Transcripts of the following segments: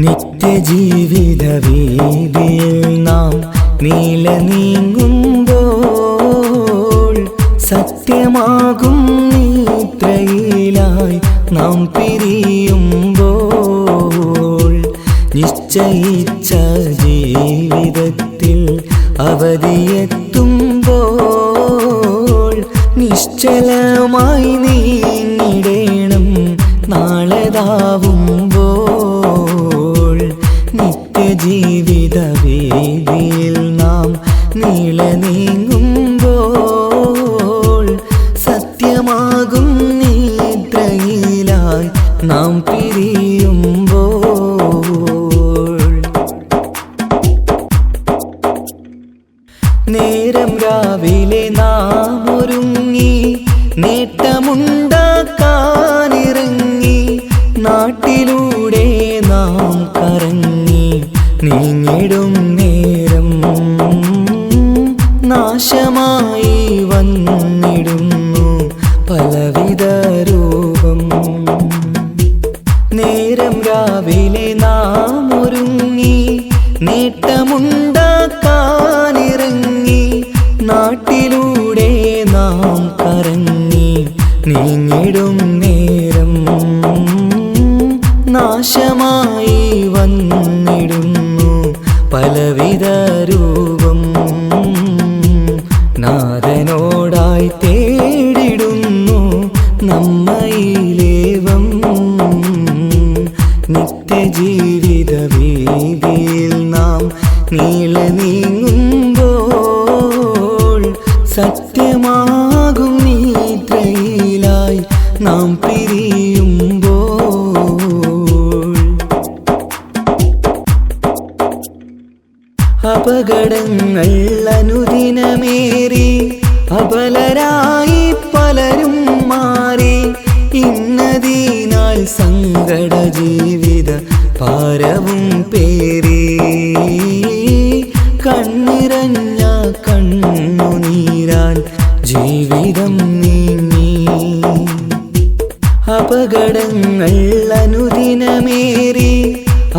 നിത്യജീവിത വീതിയിൽ നാം നീല നീങ്ങുമ്പോൾ സത്യമാകും നിദ്രയിലായി നാം പിരിയുമ്പോൾ നിശ്ചയിച്ച ജീവിതത്തിൽ അവധിയെത്തുമ്പോൾ നിശ്ചലമായി നീങ്ങിടേണം നാളെതാവുമ്പോൾ നിത്യജീവിത വീതിയിൽ നാം നീള നീങ്ങുമ്പോൾ സത്യമാകും നിദ്രയിലായി നാം പിരിയുമ്പോൾ നേരം രാവിലെ നാം ഒരുങ്ങി നേട്ടമുണ്ടാക്കാനിറങ്ങി നാട്ടിലൂടെ നാം കറങ്ങി നീങ്ങിടും നേരം നാശമായി വന്നിടുന്നു പലവിധ രൂപം. നേരം രാവിലെ നാം ഒരുങ്ങി നേട്ടമുണ്ടാക്കാനിറങ്ങി നാട്ടിലൂടെ നാം കറങ്ങി നീങ്ങിടും നേരം നാശമായി വന്നിടുന്നു പലവിധ രൂപം. നാഥനോടായി തേടിടുന്നു നമ്മയിലേവം നിത്യജീവിത വീതിയിൽ നാം നീള നീങ്ങുമ്പോൾ സത്യമാകും നിദ്രയിലായി നാം പിരിയുമ്പോൾ അപകടങ്ങൾ അനുദിനമേറി അബലരായി പലരും മാറി ഇന്നതിനാൽ സങ്കട ജീവിത ഭാരവും പേറി കണ്ണിറഞ്ഞ കണ്ണുനീരാൽ ജീവിതം നീങ്ങി. അപകടങ്ങൾ അനുദിനമേറി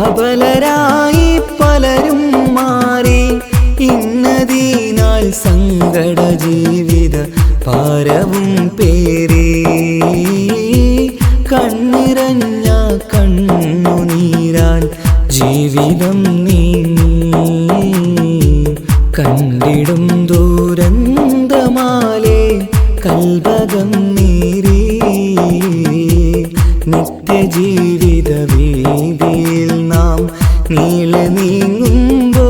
അബലരായി പലരും മാറി ഇന്നതിനാൽ സങ്കട ജീവിത ഭാരവും പേറി കണ്ണിറഞ്ഞ കണ്ണുനീരാൽ ജീവിതം നീങ്ങി. കണ്ടിടും ദൂരന്തമാലേ കൽവകം നീറി നിത്യജീവിത വീതിയിൽ നാം നീള നീങ്ങുമ്പോൾ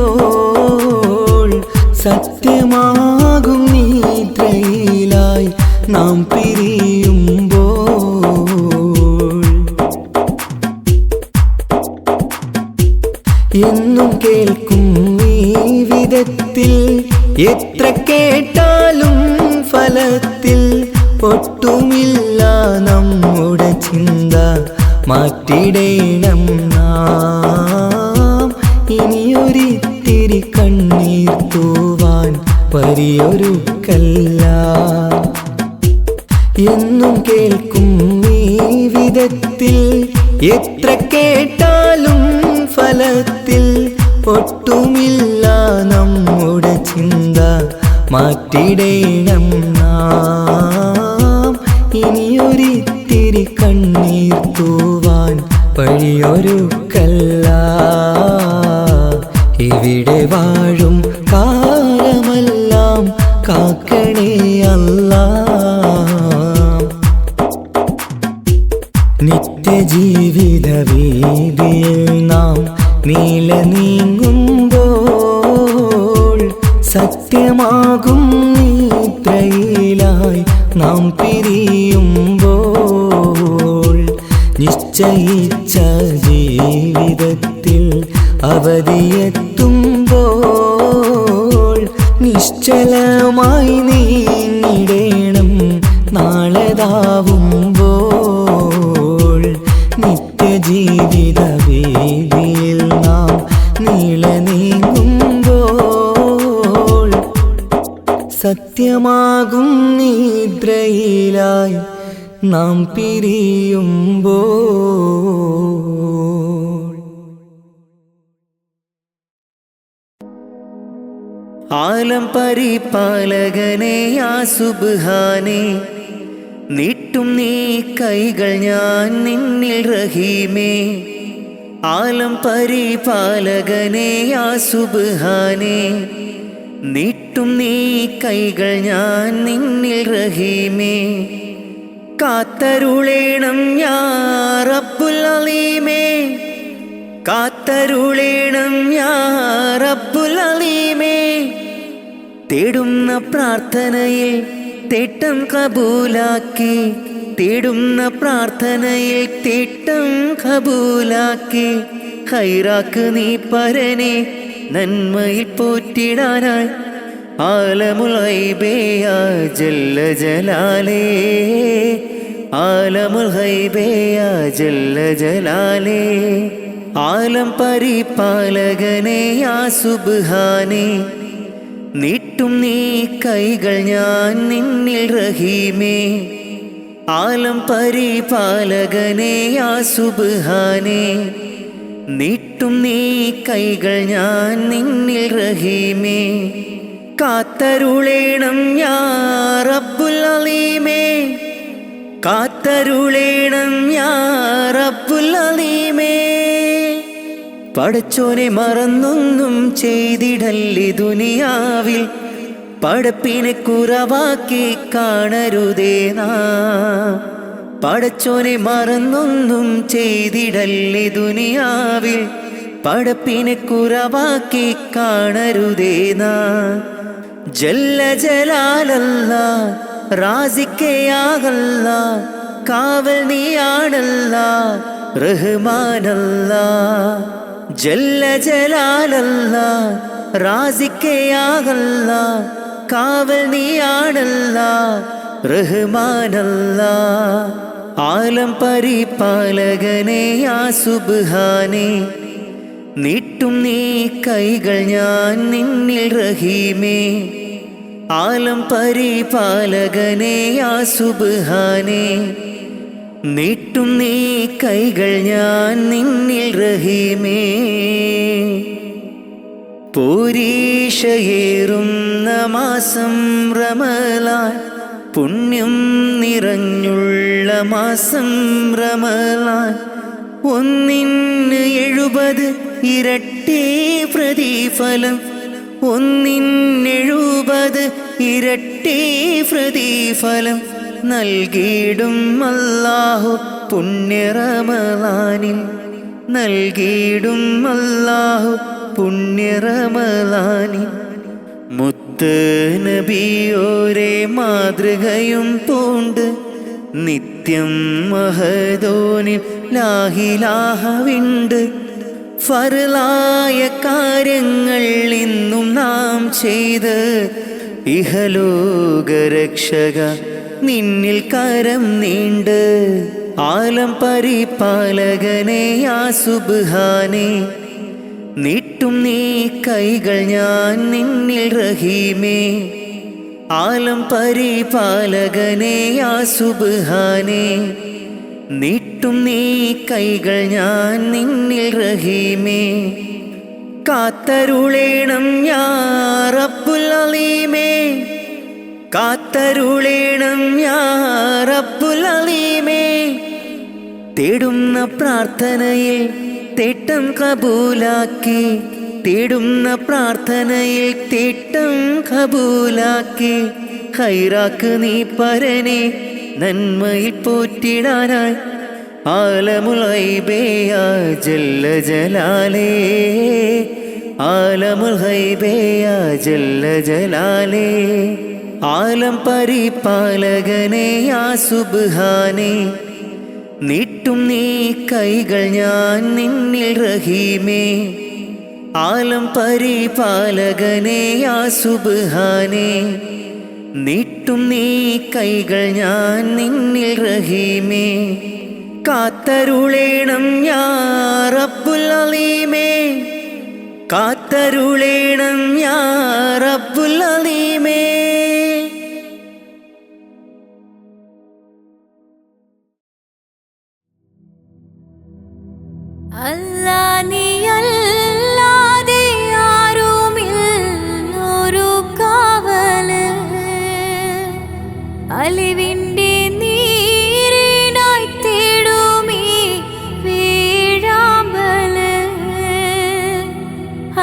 സത്യമാകും നിദ്രയിലായി നാം പിരിയുമ്പോൾ എന്നും കേൾക്കും ഈ വിധത്തിൽ എത്ര കേട്ടാലും ഫലത്തിൽ ഒട്ടുമില്ല നമ്മുടെ ചിന്ത മാറ്റിടേണം നാം. ഇനിയൊരിത്തിരി കണ്ണീർ തൂവാൻ പരിയൊരുക്കല്ല. എന്നും കേൾക്കും ഈ വിധത്തിൽ എത്ര കേട്ടാലും ഫലത്തിൽ ഒട്ടുമില്ല നമ്മുടെ ചിന്ത മാറ്റിടേണം നാം. ഇനിയൊരിത്തിരി കണ്ണീർ തൂവാൻ വഴിയൊരുക്കല്ല. ഇവിടെ വാഴും കാലമെല്ലാം കാക്കണേ അല്ലാ. നിത്യജീവിത വീതിയിൽ നാം നീള നീങ്ങുമ്പോൾ സത്യമാകും നിദ്രയിലായി നാം പിരിയുമ്പോൾ നിശ്ചയിച്ച ജീവിതത്തിൽ അവധിയെത്തുമ്പോൾ നിശ്ചലമായി നീങ്ങിടേണം നാളെതാവുമ്പോൾ നിത്യജീവിത വീതിയിൽ നാം നീള നീങ്ങുമ്പോൾ സത്യം സത്യമാകും നിദ്രയിലായി നാം പിരിയുമ്പോൾ ആലം പരിപാലകനെ യാ സുബ്ഹാനേ നീട്ടും നീ കൈകൾ ഞാൻ നിന്നിൽ റഹീമേ ആലം പരിപാലകനെ യാ സുബ്ഹാനേ നീട്ടും നീ കൈകൾ ഞാൻ നിന്നിൽ റഹീമേ കാത്തരുളേണം യാ റബ്ബുൽ അലീമേ കാത്തരുളേണം യാ റബ്ബുൽ അലീമേ തേടുന്ന പ്രാർത്ഥനയിൽ തേട്ടം കബൂലാക്കി തേടുന്ന പ്രാർത്ഥനയിൽ തേട്ടം കബൂലാക്കി ഖൈറാക്ക് നീ പരനെ നന്മയിൽ പോറ്റിടാനായി ആലമുൽ ഗൈബിയ ജല്ല ജലാലേ ആലമുൽ ഗൈബിയ ജല്ല ജലാലേ ആലം പരിപാലകനെ യാ സുബ്ഹാനേ നീട്ടും നീ കൈകൾ ഞാൻ നിന്നിൽ റഹീമേ ആലം പരിപാലകനെ യാ സുബ്ഹാനേ നീട്ടും നീ കൈകൾ ഞാൻ നിന്നിൽ റഹീമേ കാത്തരുളേണം യാ റബ്ബുൽ അലീമേ കാത്തരുളേണം യാ റബ്ബുൽ അലീമേ പടച്ചോനെ മറന്നൊന്നും ചെയ്തിടല്ലേ ദുനിയാവിൽ പടപ്പിനെ കുറവാക്കി കാണരുതേ നാം പടച്ചോനെ മറന്നൊന്നും ചെയ്തിടല്ലേ ദുനിയാവിൽ പടപ്പിനെ കുറവാക്കി കാണരുതേ നാം ജല്ല ജലാലല്ലാ റാസിക്കയാകല്ലാ കാവൽ നീയാണല്ലാ റഹ്മാനല്ലാ ജല്ല ജലാലല്ലാ റാസിക്കയാകല്ലാ കാവൽ നീയാണല്ലാ റഹ്മാനല്ലാ ആലം പരിപാലകനെ യാ സുബ്ഹാനേ നീട്ടും നീ കൈകൾ ഞാൻ നിന്നിൽ റഹീമേ ആലം പരിപാലകനെ യാ സുബ്ഹാനേ നീട്ടും നീ കൈകൾ ഞാൻ നിന്നിൽ റഹീമേ പൂരീഷയേറുന്ന മാസം റമളാൻ പുണ്യം നിറഞ്ഞുള്ള മാസം റമളാൻ 170 ഇരട്ടി പ്രതിഫലം 170 ഇരട്ടി പ്രതിഫലം നൽകിയിടും അല്ലാഹു പുണ്യ റമളാനിൽ നൽകിയിടും അല്ലാഹു പുണ്യ റമളാനിൽ മുത്ത് നബിയോരെ മാതൃകയും പൂണ്ട് നിത്യം മഹദോനിൽ ലാഹിലാഹവിണ്ട് ഫർലായ കാര്യങ്ങൾ ഇന്നും നാം ചെയ്ത് ഇഹലോകരക്ഷക നിന്നിൽ കരം നീണ്ട് ആലം പരിപാലകനെ യാ സുബ്ഹാനേ നീട്ടും നീ കൈകൾ ഞാൻ നിന്നിൽ റഹീമേ ആലം പരിപാലകനെ യാ സുബ്ഹാനേ നീട്ടും നീ കൈകൾ ഞാൻ നിന്നിൽ റഹീമേ കാത്തരുളേണം യാ റബ്ബുൽ അലീമേ കാത്തരുളേണം യാ റബ്ബുൽ അലീമേ തേടുന്ന പ്രാർത്ഥനയിൽ തേട്ടം കബൂലാക്കി തേടുന്ന പ്രാർത്ഥനയിൽ തേട്ടം കബൂലാക്കി ഖൈറാക്ക് നീ പരനെ നന്മയിൽ പോറ്റിടാനായി ആലമുൽ ഗൈബിയ ജല്ല ജലാലേ ആലമുൽ ഗൈബിയ ജല്ല ജലാലേ ആലം പരിപാലകനെ യാ സുബ്ഹാനേ നീട്ടും നീ കൈകൾ ഞാൻ നിന്നിൽ റഹീമേ ആലം പരിപാലകനെ യാ സുബ്ഹാനേ നീട്ടും നീ കൈകൾ ഞാൻ നിന്നിൽ റഹീമേ കാത്തരുളേണം യാ റബ്ബുൽ അലീമേ കാത്തരുളേണം യാ റബ്ബുൽ അലീമേ അല്ലാ നീയല്ലാതെ ആരുമില്ലൊരു കാവല്, അലിവിൻ്റെ നീരിനായി തേടുമീ വീഴാമ്പല്.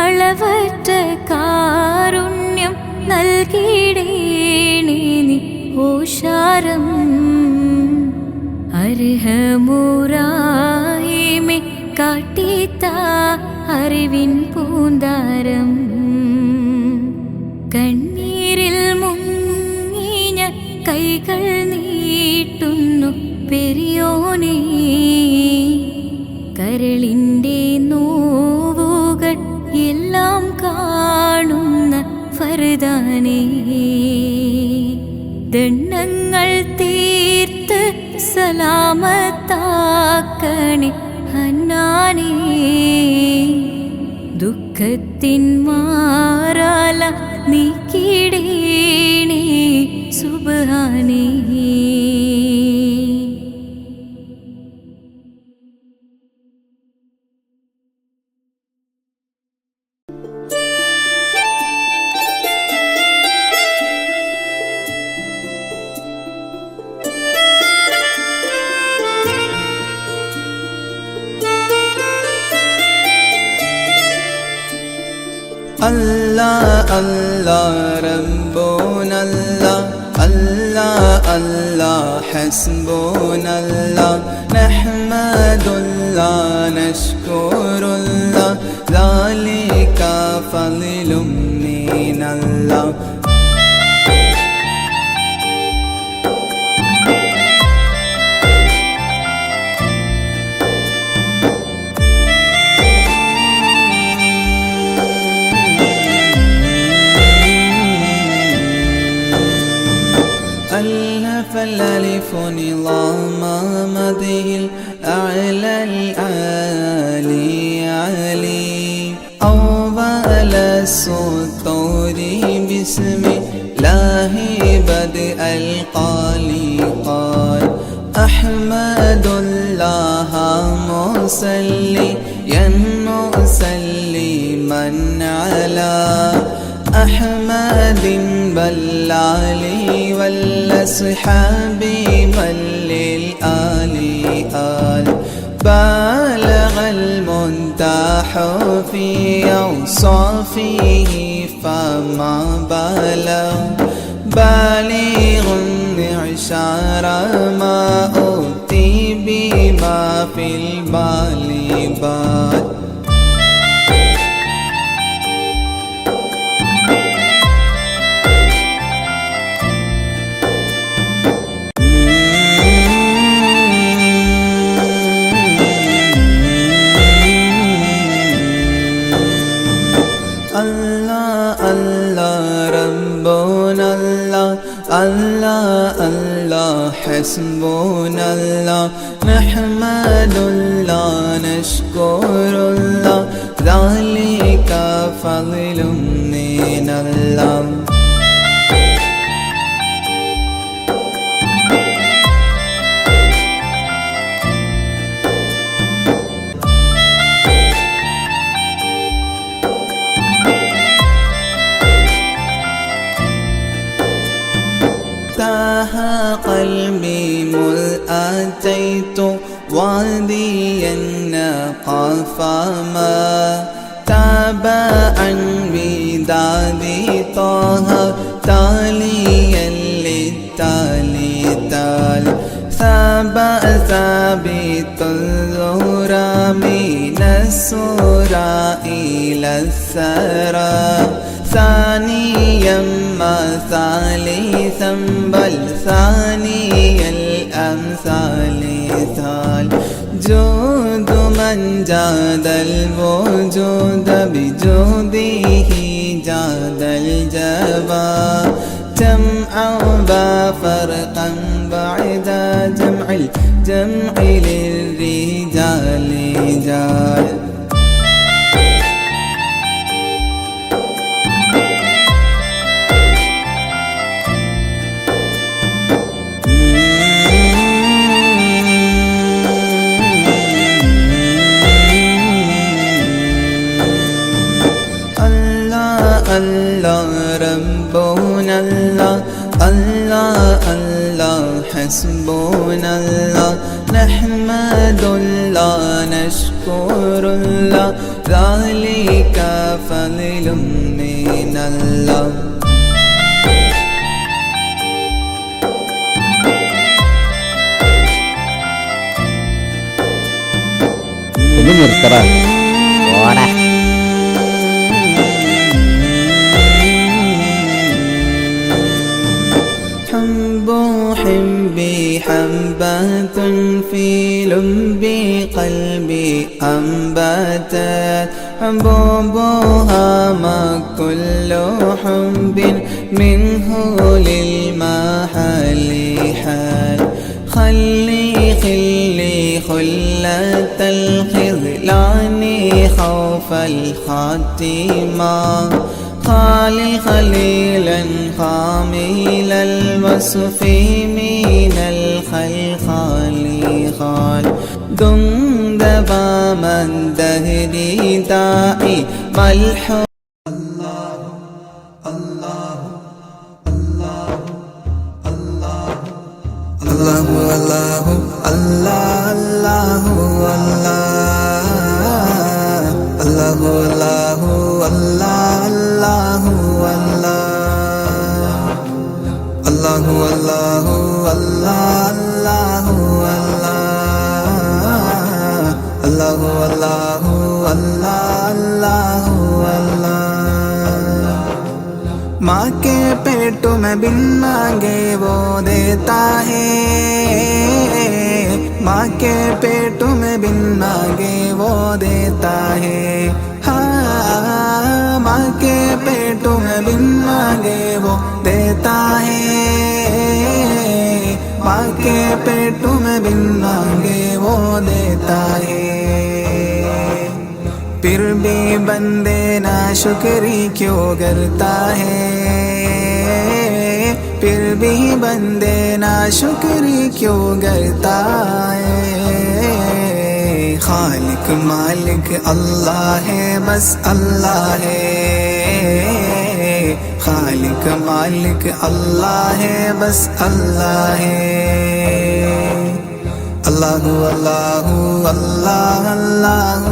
അളവറ്റ കാരുണ്യം നൽകിടേണേ നീ ഓശാരം. അർഹമുറാഹിമേ കാട്ടിത്ത അറിവിൻ പൂന്താരം. കണ്ണീരിൽ മുങ്ങിഞ്ഞ കൈകൾ നീട്ടുന്നു പെരിയോനേ, കരളിൻ്റെ നോവുകൾ എല്ലാം കാണുന്ന ഫർദാനേ. ദണ്ഡങ്ങൾ തീർത്ത് സലാമത്താക്കണേ ഹന്നാനേ, ദുഃഖത്തിൻ മാറാല നീക്കിടേണേ സുബ്ഹാനേ. Allah Allah Rabbunallah, Allah Allah Hasbunallah, Nahmadullah Nashkurullah, Zalika fadlun minallah. فالألف نظام مده الأعلى العالي علي، أول السطور بسم الله بدء القالي قال. أحمد الله مصليا مسلما على أحمد بالآلي والأصحاب من للآل آل. بالغ المنتاح في أوصافه فما بلغ، بالغ معشار ما أوتي بما في البال بال. Allah Allah Hasbunallah, Nahmadullah Nashkurullah, Zalika fadlun minallah. تاه قلبي مذ أتيت واديا قفما، تاب عن بدادي طه تاليا للتالي تال. ثابت الزهرى من السرى إلى الثرى، ثانيا ما ثالثا بل ثاني الأمثال ثال. جود من جاد الوجود بجوده جاد الجبا، جمعا وفرقا بعد جمع الجمع للرجال جال. الله الله حسبنا الله نحمد الله نشكر الله ذلك فضل من الله. ഒന്ന് നിർത്തറ ഓടാ. حب حبي حبة في لب قلبي أنبتت حبوبها ما كل حب منه للمحل حال خلي خلة الخذلان خوف الخاتمة خالي خليلا خامل الوصف من الخلخال خال دندب من دهري داعي ملحوظ. الله الله الله الله الله الله الله الله الله الله الله الله माँ के पेट में बिन मांगे वो देता है, माँ के पेट में बिन मांगे वो देता है। हाँ, माँ के पेट में बिन मांगे वो देता है, माँ के पेट में बिन मांगे वो देता है। फिर भी बंदे ना शुक्री क्यों करता है, फिर भी बंदे ना शुक्री क्यों करता है। खालिक मालिक अल्लाह है, बस अल्लाह है। खालिक मालिक अल्लाह है, बस अल्लाह है। अल्लाह अल्लाह अल्लाह अल्लाह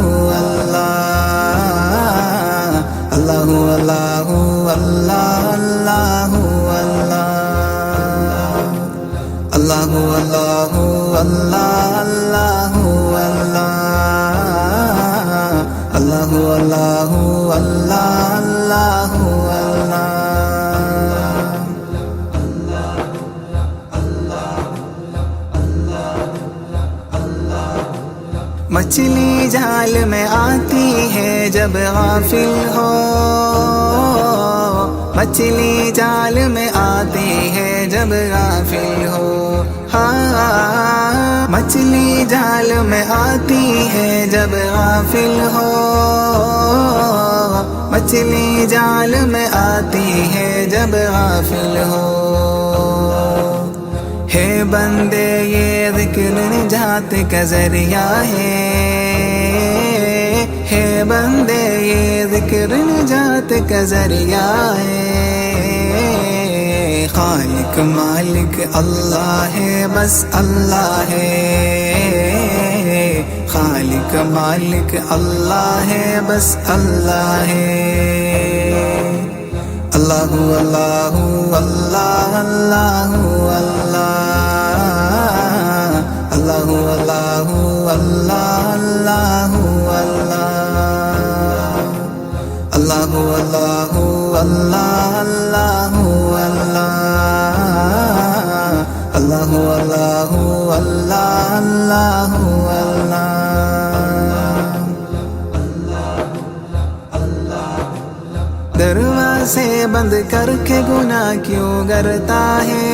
अल्लाह अल्लाह अल्लाह अल्लाह अल्लाह अल्लाह अल्लाह अल्लाह अल्लाह अल्लाह अल्लाह मछली जाल में आती है जब गाफिल हो, मछली जाल में आती है जब गाफिल हो। हाँ, मछली जाल में आती है जब गाफिल हो, मछली जाल में आती है जब गाफिल हो। है बंदे ये ज़िक्र निजात का ज़रिया है बंदे ये ज़िक्र निजात का ज़रिया है। खालिक मालिक अल्लाह है, बस अल्लाह है। खालिक मालिक अल्लाह है, बस अल्लाह है। अल्लाह अल्लाह अल्लाह अल्लाह अल्लाह अल्लाह अल्लाह अल्लाह अल्लाह अल्लाह अल्लाह अल्लाह अल्लाह अल्लाह अल्लाह अल्लाह। दरवाज़े बंद करके गुनाह क्यों करता है,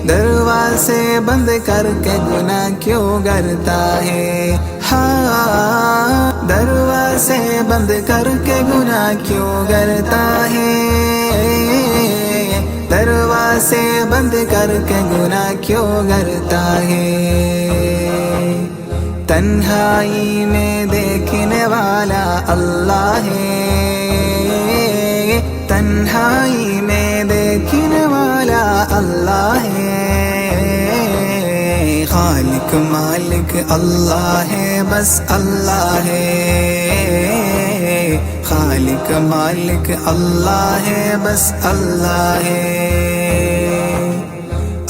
दरवाज़े बंद करके गुनाह क्यों करता है। हाँ, दरवाज़े बंद करके गुनाह क्यों करता है, दरवाज़े बंद करके गुनाह क्यों करता है। तन्हाई में देखने वाला अल्लाह है, तन्हाई में अल्लाह है, खालिक मालिक अल्लाह है, बस अल्लाह है, खालिक मालिक अल्लाह है, बस अल्लाह है।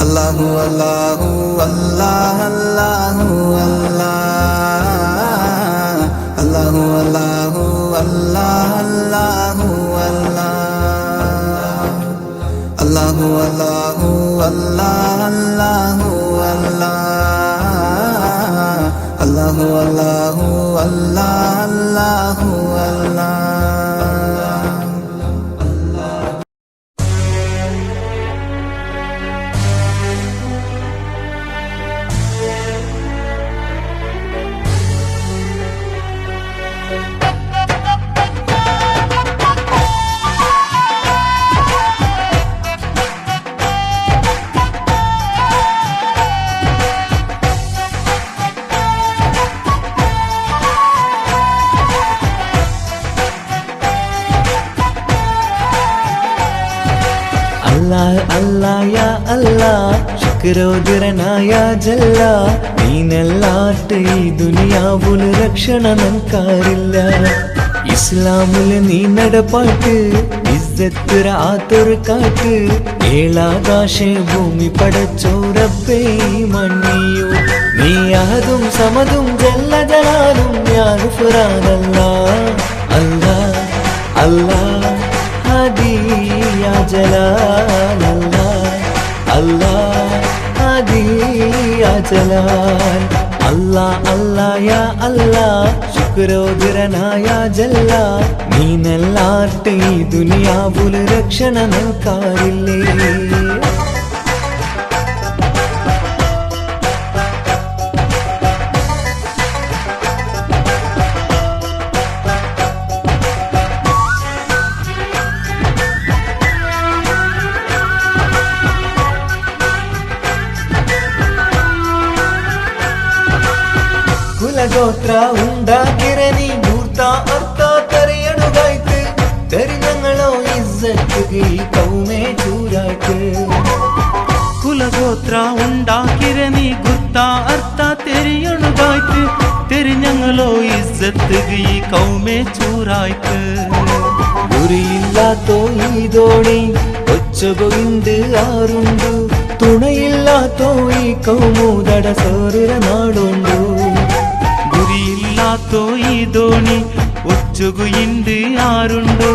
अल्लाहु अल्लाहु अल्लाह अल्लाहु अल्लाह, अल्लाहु अल्लाहु अल्लाह अल्लाहु अल्लाह, अल्लाहु अल्लाहु अल्लाह अल्लाहु अल्लाह, अल्लाहु अल्लाहु अल्लाह अल्लाहु अल्लाह। അല്ലാഹ് അല്ലാഹ് യാ അല്ലാഹ് ശുക്രോദരനായ ജല്ല നീനല്ലാട്ട് ഈ ദുനിയാവുല് രക്ഷണ നൻകാരില്ല ഇസ്ലാമില് നീ നടപ്പാട്ട് ഇസ്സത്ത് ആത്തൊരു കാട്ട് ഏളാകാശ ഭൂമി പടച്ചോ റബ്ബേ മണ്ണിയോ നീ അഹദും സമദും ജല്ല ജലാലും യാ ഗുഫ്രാനല്ലാഹ് അല്ലാഹ് അല്ലാഹ് हादी या जलाल अल्लाह, अल्लाह हादी या जलाल अल्लाह, अल्लाह या अल्लाह ശുക്രോദരനായ ജല്ല നീനല്ലാട്ട് ഈ ദുനിയാവുല് രക്ഷണ നൻകാരില്ലേ. കുലഗോത്ര ഉണ്ടാക്കിരനി മൂർത്ത അർത്ഥ തെറിയണുകായ്ക്ക് തെരിഞ്ഞങ്ങളോ ഇസ്സത്ത് ഈ കൗമേ ചൂരായ്ക്ക്. കുലഗോത്ര ഉണ്ടാക്കിരനി ഗുർത്ത അർത്ഥ തെരിയണുകായ്ക്ക് തെരിഞ്ഞങ്ങളോ ഇസ്സത്ത് ഈ കൗമേ ചൂരായ്ക്ക്. ഗുരിയില്ലാത്തോ ഈ ദോണി ഒച്ചകൊയിണ്ട് ആറുണ്ടു തുണയില്ലാത്തോ ഈ കൗമൂതട സോറിര നാടുണ്ടു. ഗുരിയില്ലാത്തോ ഈ ദോണി ഒച്ചുകു ഇണ്ട് ആരുണ്ടു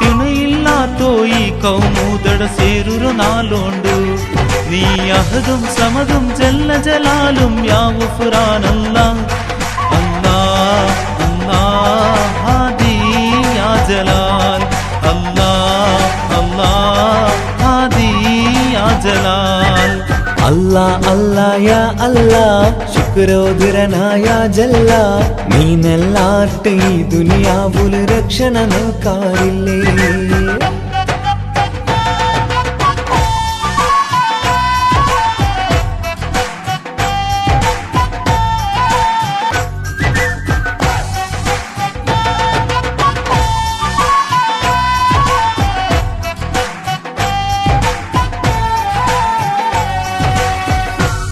തുണയില്ലാത്തോ ഈ കൗമൂതട സേരുരു നാളുണ്ടു. നീ അഹദും സമദും ജല്ല ജലാലും യാ ഗുഫ്രാനല്ലാഹ്, അല്ലാഹ് അല്ലാഹ് ഹാദി യാ ജലാൽ, അല്ലാഹ് അല്ലാഹ് ഹാദി യാ ജലാൽ. അല്ലാഹ് അല്ലാഹ് യാ അല്ലാഹ് ശുക്രോദരനായ ജല്ല നീനല്ലാട്ട് ഈ ദുനിയാവുല് രക്ഷണ നൻകാരില്ലേ.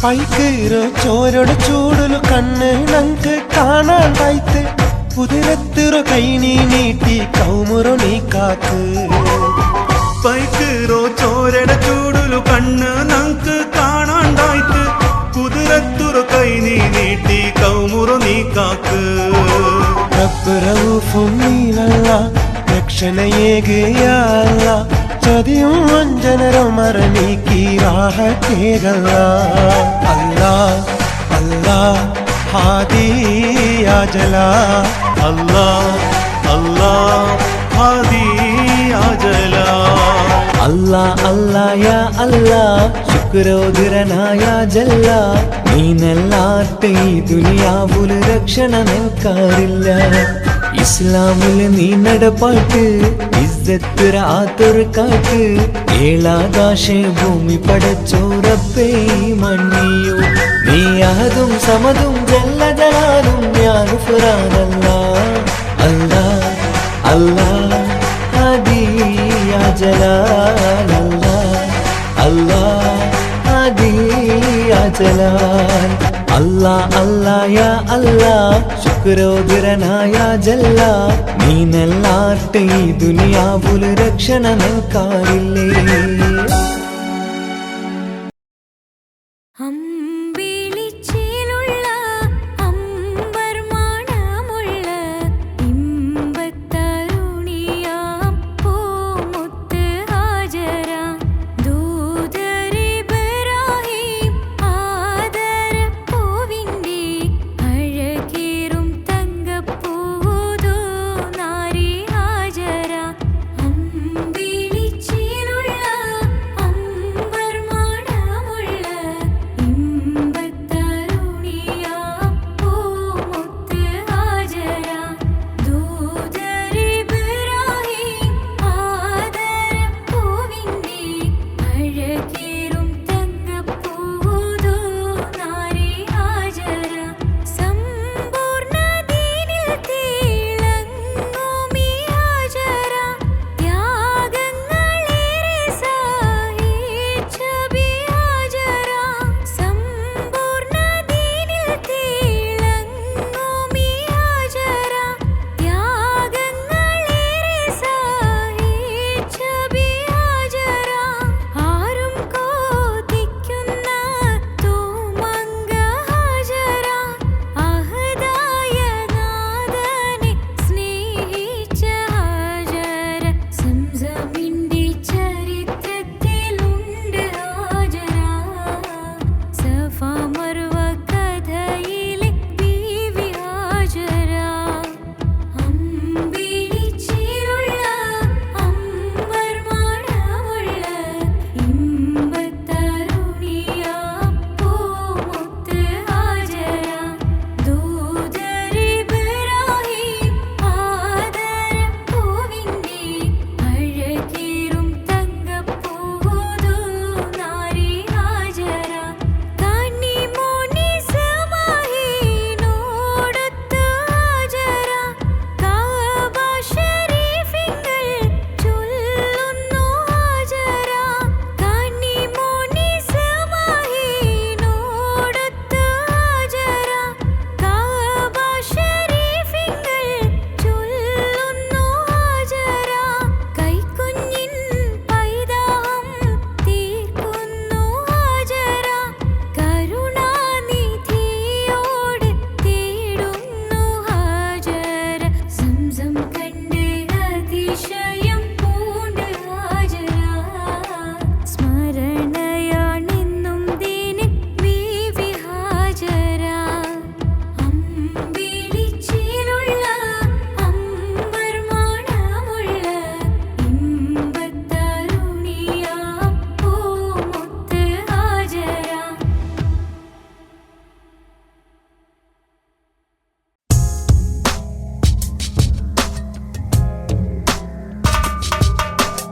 പൈക്കീറോ ചോരോട് ചൂടുലു കണ്ണ് നങ്ക് കാണാണ്ടായിത്ത് കുതിരത്തിറോ കൈ നീ നീട്ടി കൗമുറോ നീ കാക്ക്. പൈക്കീറോ ചോരട ചൂടുലു കണ്ണ് നങ്ക് കാണാണ്ടായിത്ത് കുതിരത്തുറോ കൈ നീ നീട്ടി കൗമുറോ നീ കാക്ക്. റബ്ബ് റഊഫും നീലല്ല രക്ഷണയേകയല്ല ചതിയും വഞ്ചനരോ മറനീക്കി റാഹത്തേകല്ല. അല്ലാഹ് അല്ലാഹ് ഹാദി യാ ജലാൽ, അല്ലാഹ് അല്ലാഹ് ഹാദി യാ ജലാൽ. അല്ലാഹ് അല്ലാഹ് യാ അല്ലാഹ് ശുക്രോദരനായ ജല്ല നീനല്ലാട്ട് ഈ ദുനിയാവുല് രക്ഷണ നൻകാരില്ല ഇസ്ലാമില് നീ നടപ്പാട്ട് ഇസ്സത്ത് ആത്തൊരു കാട്ട് ഏളാകാശ ഭൂമി പടച്ചോ റബ്ബേ മണ്ണിയോ നീ അഹദും സമദും ജല്ല ജലാലും യാ ഗുഫ്രാനല്ലാഹ്, അല്ലാഹ് അല്ലാഹ് ഹാദി യാ ജലാൽ, അല്ലാഹ് അല്ലാഹ് ജലാൽ. അല്ലാ അല്ലാ യാ അല്ലാ ശുക്രോദരനായ ജല്ല, നീനല്ലാട്ട് ഈ ദുനിയാവുല് രക്ഷണ നിൽക്കാറില്ലേ. അമ്പിളിച്ചേലുള്ള അമ്പർമാണമുള്ള ഇമ്പത്തരുണിയാം പൂമുത്ത് ഹാജര, ദൂതരിബ്രാഹിം ആദരപ്പൂവിൻ്റെ അഴകേറും തങ്കപ്പൂതോ നാരി ഹാജര. അമ്പിളിച്ചേലുള്ള അമ്പർമാണമുള്ള ഇമ്പത്തരുണിയാം പൂമുത്ത് ഹാജര, ദൂതരിബ്രാഹിം ആദരപ്പൂവിൻ്റെ അഴകേറും തങ്കപ്പൂതോ നാരി ഹാജര. സമ്പൂർണ്ണ ദീനിൽ തിളങ്ങുമീ ഹാജര, ത്യാഗങ്ങളേറെ സഹിച്ച ബി ഹാജര. സമ്പൂർണ്ണ ദീനിൽ തിളങ്ങുമീ ഹാജര, ത്യാഗങ്ങളേറെ സഹിച്ച ബി ഹാജര. ആരും കൊതിക്കുന്ന തൂമങ്ക ഹാജര, അഹദായ നാഥനെ സ്നേഹിച്ച ഹാജര. സംസമിന്റെ ചരിത്രത്തിലുണ്ട് ഹാജര, സഫ മർവ കഥയിലെ ബീവി ഹാജര. അമ്പിളിച്ചേലുള്ള അമ്പർമാണമുള്ള ഇമ്പത്തരുണിയാം പൂമുത്ത് ഹാജര, ദൂതരിബ്രാഹിം ആദരപ്പൂവിൻ്റെ അഴകേറും തങ്കപ്പൂതോ നാരി ഹാജര. കന്നിമോനി സമാഹിനോടൊത്ത് ഹാജര, കഅബ ശരീഫിങ്കൽ ചൊല്ലുന്നു ഹാജര. കന്നിമോനി സമാഹിനോടൊത്ത് ഹാജര, കഅബ ശരീഫിങ്കൽ ചൊല്ലുന്നു ഹാജര. കൈക്കുഞ്ഞിൻ പൈതാഹം തീർക്കുന്നു ഹാജര, കരുണാനിധിയോട് തേടുന്നു ഹാജര. സംസം കണ്ട് അതിശയം പൂണ്ട് ഹാജര, സ്മരണയാണെന്നും ദീനിൻ ബീവി ഹാജര. അമ്പിളിച്ചേലുള്ള അമ്പർമാണമുള്ള ഇമ്പത്തരുണിയാം പൂമുത്ത് ഹാജര.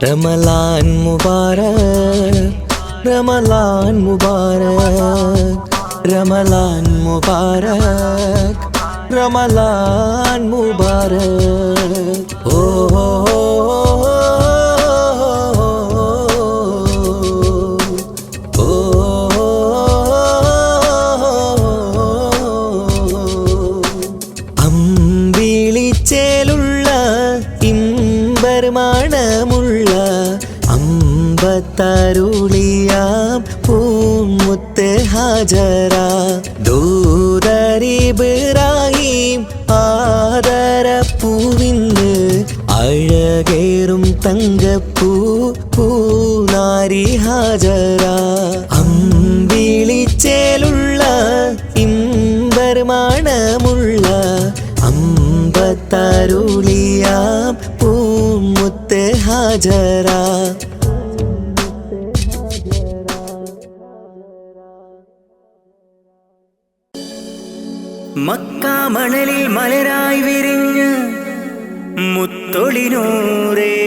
റമലാൻ മുബാരക്, റമലാൻ മുബാരക്, റമലാൻ മുബാരക്, റമലാൻ മുബാരക്. ഓ അമ്പിളിച്ചേലുള്ള ഇമ്പർമാണമുള്ള അമ്പത്തരുളിയാം പൂമുത്ത് ഹാജര, ദൂതരിബ്രാഹിം ആദരപ്പൂവിന് അഴകേറും തങ്കപ്പൂ പൂനാരി ഹാജര. അമ്പിളിച്ചേലുള്ള ഇമ്പർമാണമുള്ള അമ്പത്തരുളിയാം പൂമുത്ത് ഹാജര. മക്കാമണലിൽ മലരായി വിരിഞ്ഞ് മുത്തൊളിനൂറേ,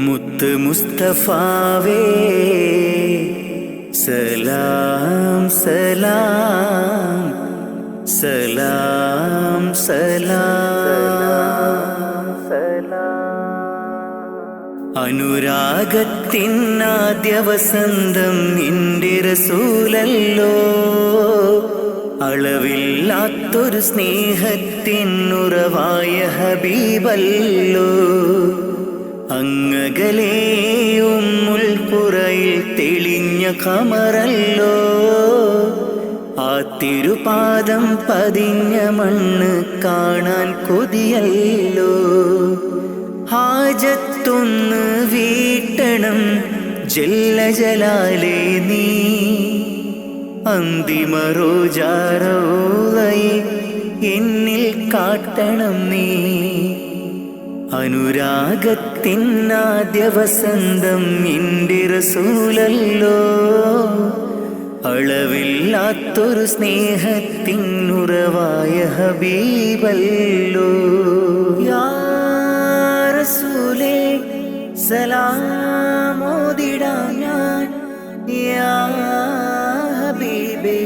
മുത്ത് മുസ്തഫാവേ, സലാം സലാം സലാം സലാം. അനുരാഗത്തിനാദ്യ വസന്തം നിന്റെ റസൂലല്ലോ, അളവില്ലാത്തൊരു സ്നേഹത്തിനുറവായ ഹബീബല്ലോ. അങ്ങകലേ ഉമ്മുൽ ഖുറയിൽ തെളിഞ്ഞ ഖമറല്ലോ, ആ തിരുപാദം പതിഞ്ഞ മണ്ണ് കാണാൻ കൊതിയല്ലോ. ഹാജത്തൊന്ന് വീട്ടണം ജല്ല ജലാലേ നീ, അന്തിമ റോജാറോളയെ എന്നിൽ കാട്ടണം നീ. അനുരാഗത്തിനാദ്യ വസന്തം നിന്റെ റസൂലല്ലോ, അളവില്ലാത്തൊരു സ്നേഹത്തിനുറവായ ഹബീബല്ലോ. യാ റസൂലേ സലാമോദിടാം ഞാൻ, യാ ഹബീബേ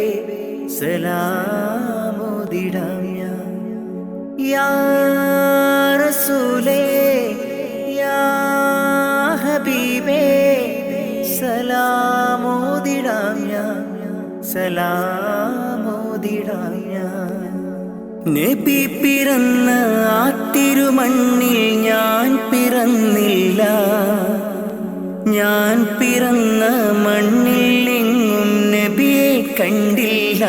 സലാമോദിടാം ഞാൻ. യാ റസൂലേ യാ ഹബീബേ സലാമോദിടാം ഞാൻ, സലാമോദിടാം ഞാൻ. നബി പിറന്ന ആ തിരുമണ്ണിൽ ഞാൻ പിറന്നില്ല, ഞാൻ പിറന്ന മണ്ണിൽ എങ്ങും നബിയെ കണ്ടില്ല.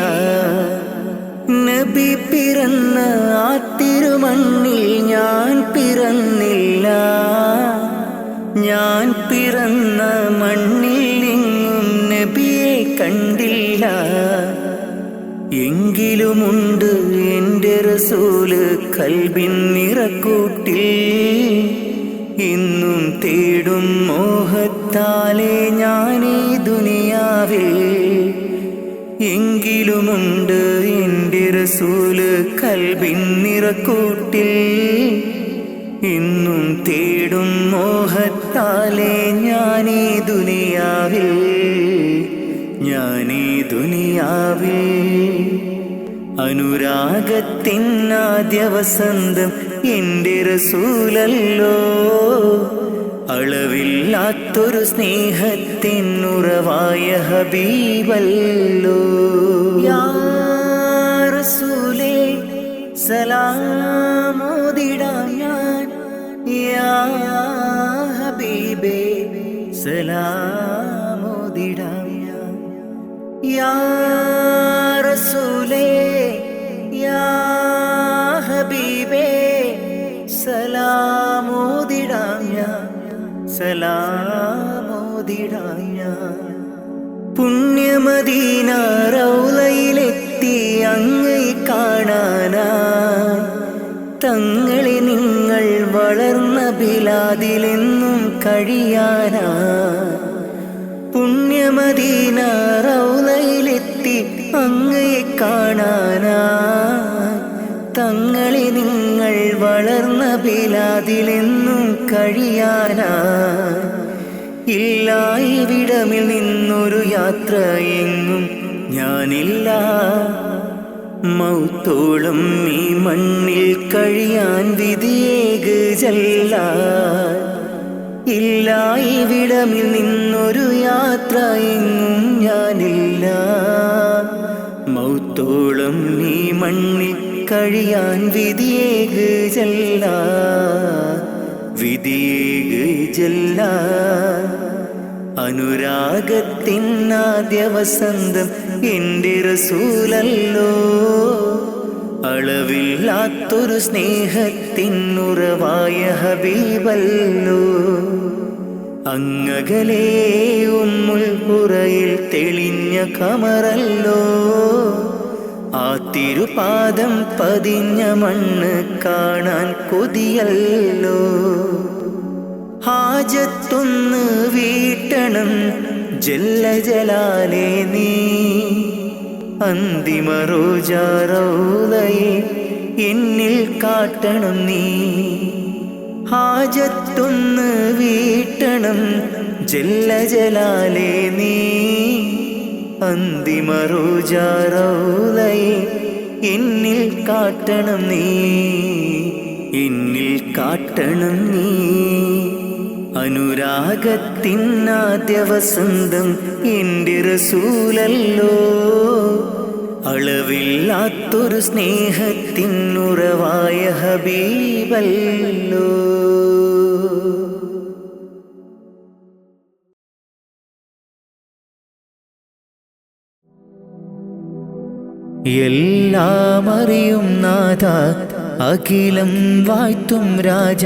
നബി പിറന്ന ആ തിരുമണ്ണിൽ ഞാൻ പിറന്നില്ല, ഞാൻ പിറന്ന മണ്ണിൽ എങ്ങും നബിയെ കണ്ടില്ല. എങ്കിലുമുണ്ട് എൻ്റെ റസൂല് കൽബിൻ നിറക്കൂട്ടിൽ, ഇന്നും തേടും മോഹത്താലെ ഞാനീ ദുനിയാവിൽ. എങ്കിലുമുണ്ട് എൻ്റെ റസൂല് കൽബിൻ നിറക്കൂട്ടിൽ, ഇന്നും തേടും മോഹത്താലെ ഞാനീ ദുനിയാവിൽ, ഞാനീ ദുനിയാവിൽ. അനുരാഗത്തിനാദ്യ വസന്തം എൻ്റെ റസൂലല്ലോ, അളവില്ലാത്തൊരു സ്നേഹത്തിനുറവായ ഹബീബല്ലോ. യാ റസൂലേ സലാമോദിടാം ഞാൻ, യാ ഹബീബേ സലാമോദിടാം ഞാൻ. യാ റസൂലേ യാ ഹബീബേ സലാമോദിടാം ഞാൻ, സലാമോദിടാം ഞാൻ. പുണ്യമദീന റൗളയിലെത്തി അങ്ങേ കാണാനായി, തങ്ങളെ നിങ്ങൾ വളർന്ന ബിലാദിലെന്നും കഴിയാനായി. പുണ്യമദീന റൗളയിലെത്തി അങ്ങയെ കാണാനായി, തങ്ങളെ നിങ്ങൾ വളർന്ന ബിലാദിലെന്നും കഴിയാനായി. ഇല്ല ഇവിടമിൽ നിന്നൊരു യാത്ര എങ്ങും ഞാനില്ല, മൗത്തോളം ഈ മണ്ണിൽ കഴിയാൻ വിധിയേക് ജല്ല. ഇല്ല ഇവിടമിൽ നിന്നൊരു യാത്ര എങ്ങും ഞാനില്ല, മൗത്തോളം ഈ മണ്ണിൽ കഴിയാൻ വിധിയേക് ജല്ല, വിധിയേക് ജല്ല. അനുരാഗത്തിനാദ്യ വസന്തം എൻ്റെ റസൂലല്ലോ, അളവില്ലാത്തൊരു സ്നേഹത്തിനുറവായ ഹബീബല്ലോ. അങ്ങകലേ ഉമ്മുൽ ഖുറയിൽ തെളിഞ്ഞ ഖമറല്ലോ, ആ തിരുപാദം പതിഞ്ഞ മണ്ണ് കാണാൻ കൊതിയല്ലോ. ഹാജത്തൊന്ന് വീട്ടണം ജല്ല ജലാലേ നീ, അന്തിമ റോജാറോളയെ എന്നിൽ കാട്ടണം നീ. ഹാജത്തൊന്ന് വീട്ടണം ജല്ല ജലാലേ നീ, അന്തിമ റോജാറോളയെ എന്നിൽ കാട്ടണം നീ, എന്നിൽ കാട്ടണം നീ. അനുരാഗത്തിനാദ്യ വസന്തം എൻ്റെ റസൂലല്ലോ. അളവില്ലാത്തൊരു സ്നേഹത്തിനുറവായ ഹബീബല്ലോ. എല്ലാം അറിയും നാഥ അഖിലം വാഴ്ത്തും രാജ.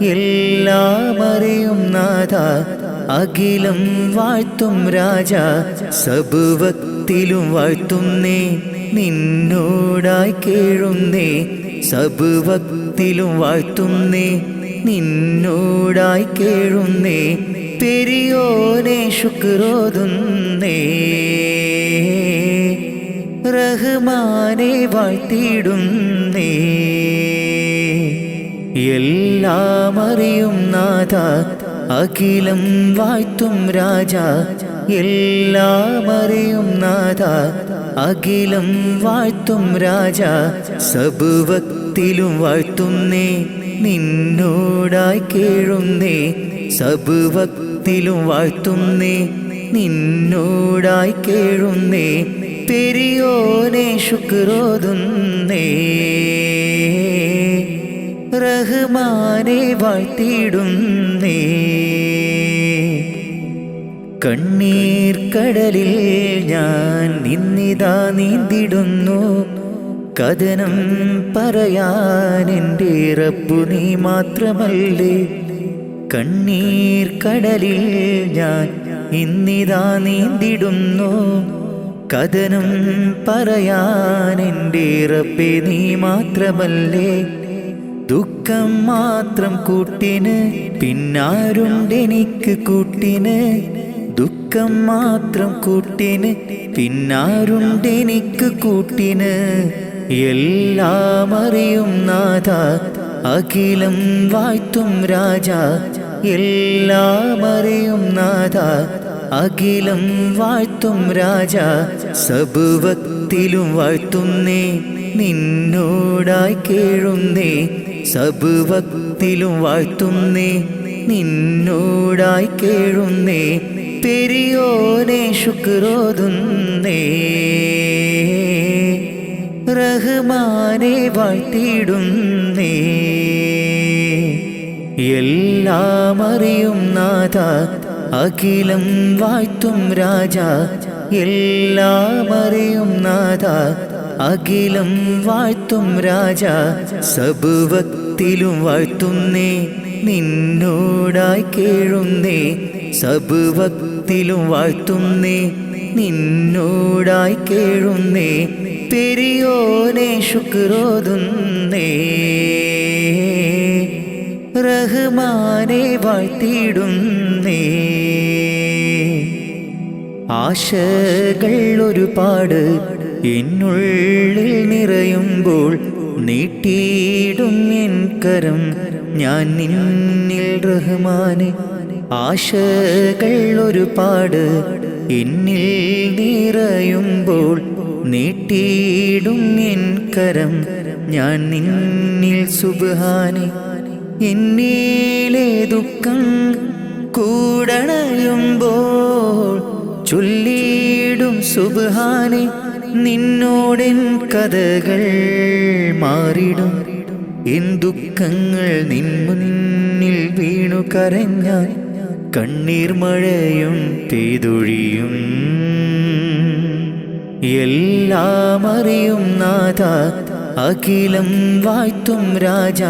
എല്ലാം അറിയും നാഥ അഖിലം വാഴ്ത്തും രാജ. സബുവക്തിലും വാഴ്ത്തുന്നേ നിന്നോടായി കേഴുന്നേ. സബുവക്തിലും വാഴ്ത്തുന്നേ നിന്നോടായി കേഴുന്നേ. പെരിയോനെ ശുക്രോതുന്നേ. റഹ്മാനെ വാഴ്ത്തിയിടുന്നേ. എല്ലാം അറിയും നാഥ അഖിലം വാഴ്ത്തും രാജ. എല്ലാം അറിയും നാഥ അഖിലം വാഴ്ത്തും രാജ. സബുവക്തിലും വാഴ്ത്തുന്നേ നിന്നോടായി കേഴുന്നേ. സബുവക്തിലും വാഴ്ത്തുന്നേ നിന്നോടായി കേഴുന്നേ. പെരിയോനെ ശുക്രോതുന്നേ. റഹ്മാനെ വാഴ്ത്തിയിടുന്നേ. കണ്ണീർ കടലിൽ ഞാൻ നിന്നിതാ നീന്തിടുന്നു. കഥനം പറയാൻ എൻ്റെ റബ്ബു നീ മാത്രമല്ലേ. കണ്ണീർ കടലിൽ ഞാൻ ഇന്നിതാ നീന്തിടുന്നു. കഥനം പറയാൻ എൻ്റെ റബ്ബേ നീ മാത്രമല്ലേ. ദുഃഖം മാത്രം കൂട്ടിന് പിന്നാരുണ്ടെനിക്ക് കൂട്ടിന്. ദുഃഖം മാത്രം കൂട്ടിന് പിന്നാരുണ്ടെനിക്ക് കൂട്ടിന്. എല്ലാം അറിയും നാഥ അഖിലം വാഴ്ത്തും രാജ. എല്ലാം അറിയും നാഥ അഖിലം വാഴ്ത്തും രാജ. സബുവക്തിലും വാഴ്ത്തുന്നേ നിന്നോടായി കേഴുന്നേ. സബുവക്തിലും വാഴ്ത്തുന്നേ നിന്നോടായി കേഴുന്നേ. പെരിയോനെ ശുക്രോതുന്നേ. റഹ്മാനെ വാഴ്ത്തിയിടുന്നേ. എല്ലാം അറിയും നാഥ അഖിലം വാഴ്ത്തും രാജ. എല്ലാം അറിയും നാഥ അഖിലം വാഴ്ത്തും രാജ. സബുവക്തിലും വാഴ്ത്തുന്നേ നിന്നോടായി കേഴുന്നേ. സബുവക്തിലും വാഴ്ത്തുന്നേ നിന്നോടായി കേഴുന്നേ. പെരിയോനെ ശുക്രോതുന്നേ. റഹ്മാനെ വാഴ്ത്തിയിടുന്നേ. ആശകൾ ഒരുപാട് എന്നുള്ളിൽ നിറയുമ്പോൾ നീട്ടിയിടും എൻ കരം ഞാൻ നിന്നിൽ റഹ്മാനെ. ആശകൾ ഒരുപാട് എന്നിൽ നിറയുമ്പോൾ നീട്ടിയിടും എൻ കരം ഞാൻ നിന്നിൽ സുബ്ഹാനെ. എന്നിലെ ദുഃഖം കൂടണയുമ്പോൾ ചൊല്ലിയിടും സുബ്ഹാനെ. നിന്നോടെൻ കഥകൾ മാറിടും. എൻ ദുഃഖങ്ങൾ നിൻ മുന്നിൽ വീണു കരഞ്ഞാൽ കണ്ണീർ മഴയും പെയ്തൊഴിയും. എല്ലാം അറിയും നാഥ അഖിലം വാഴ്ത്തും രാജ.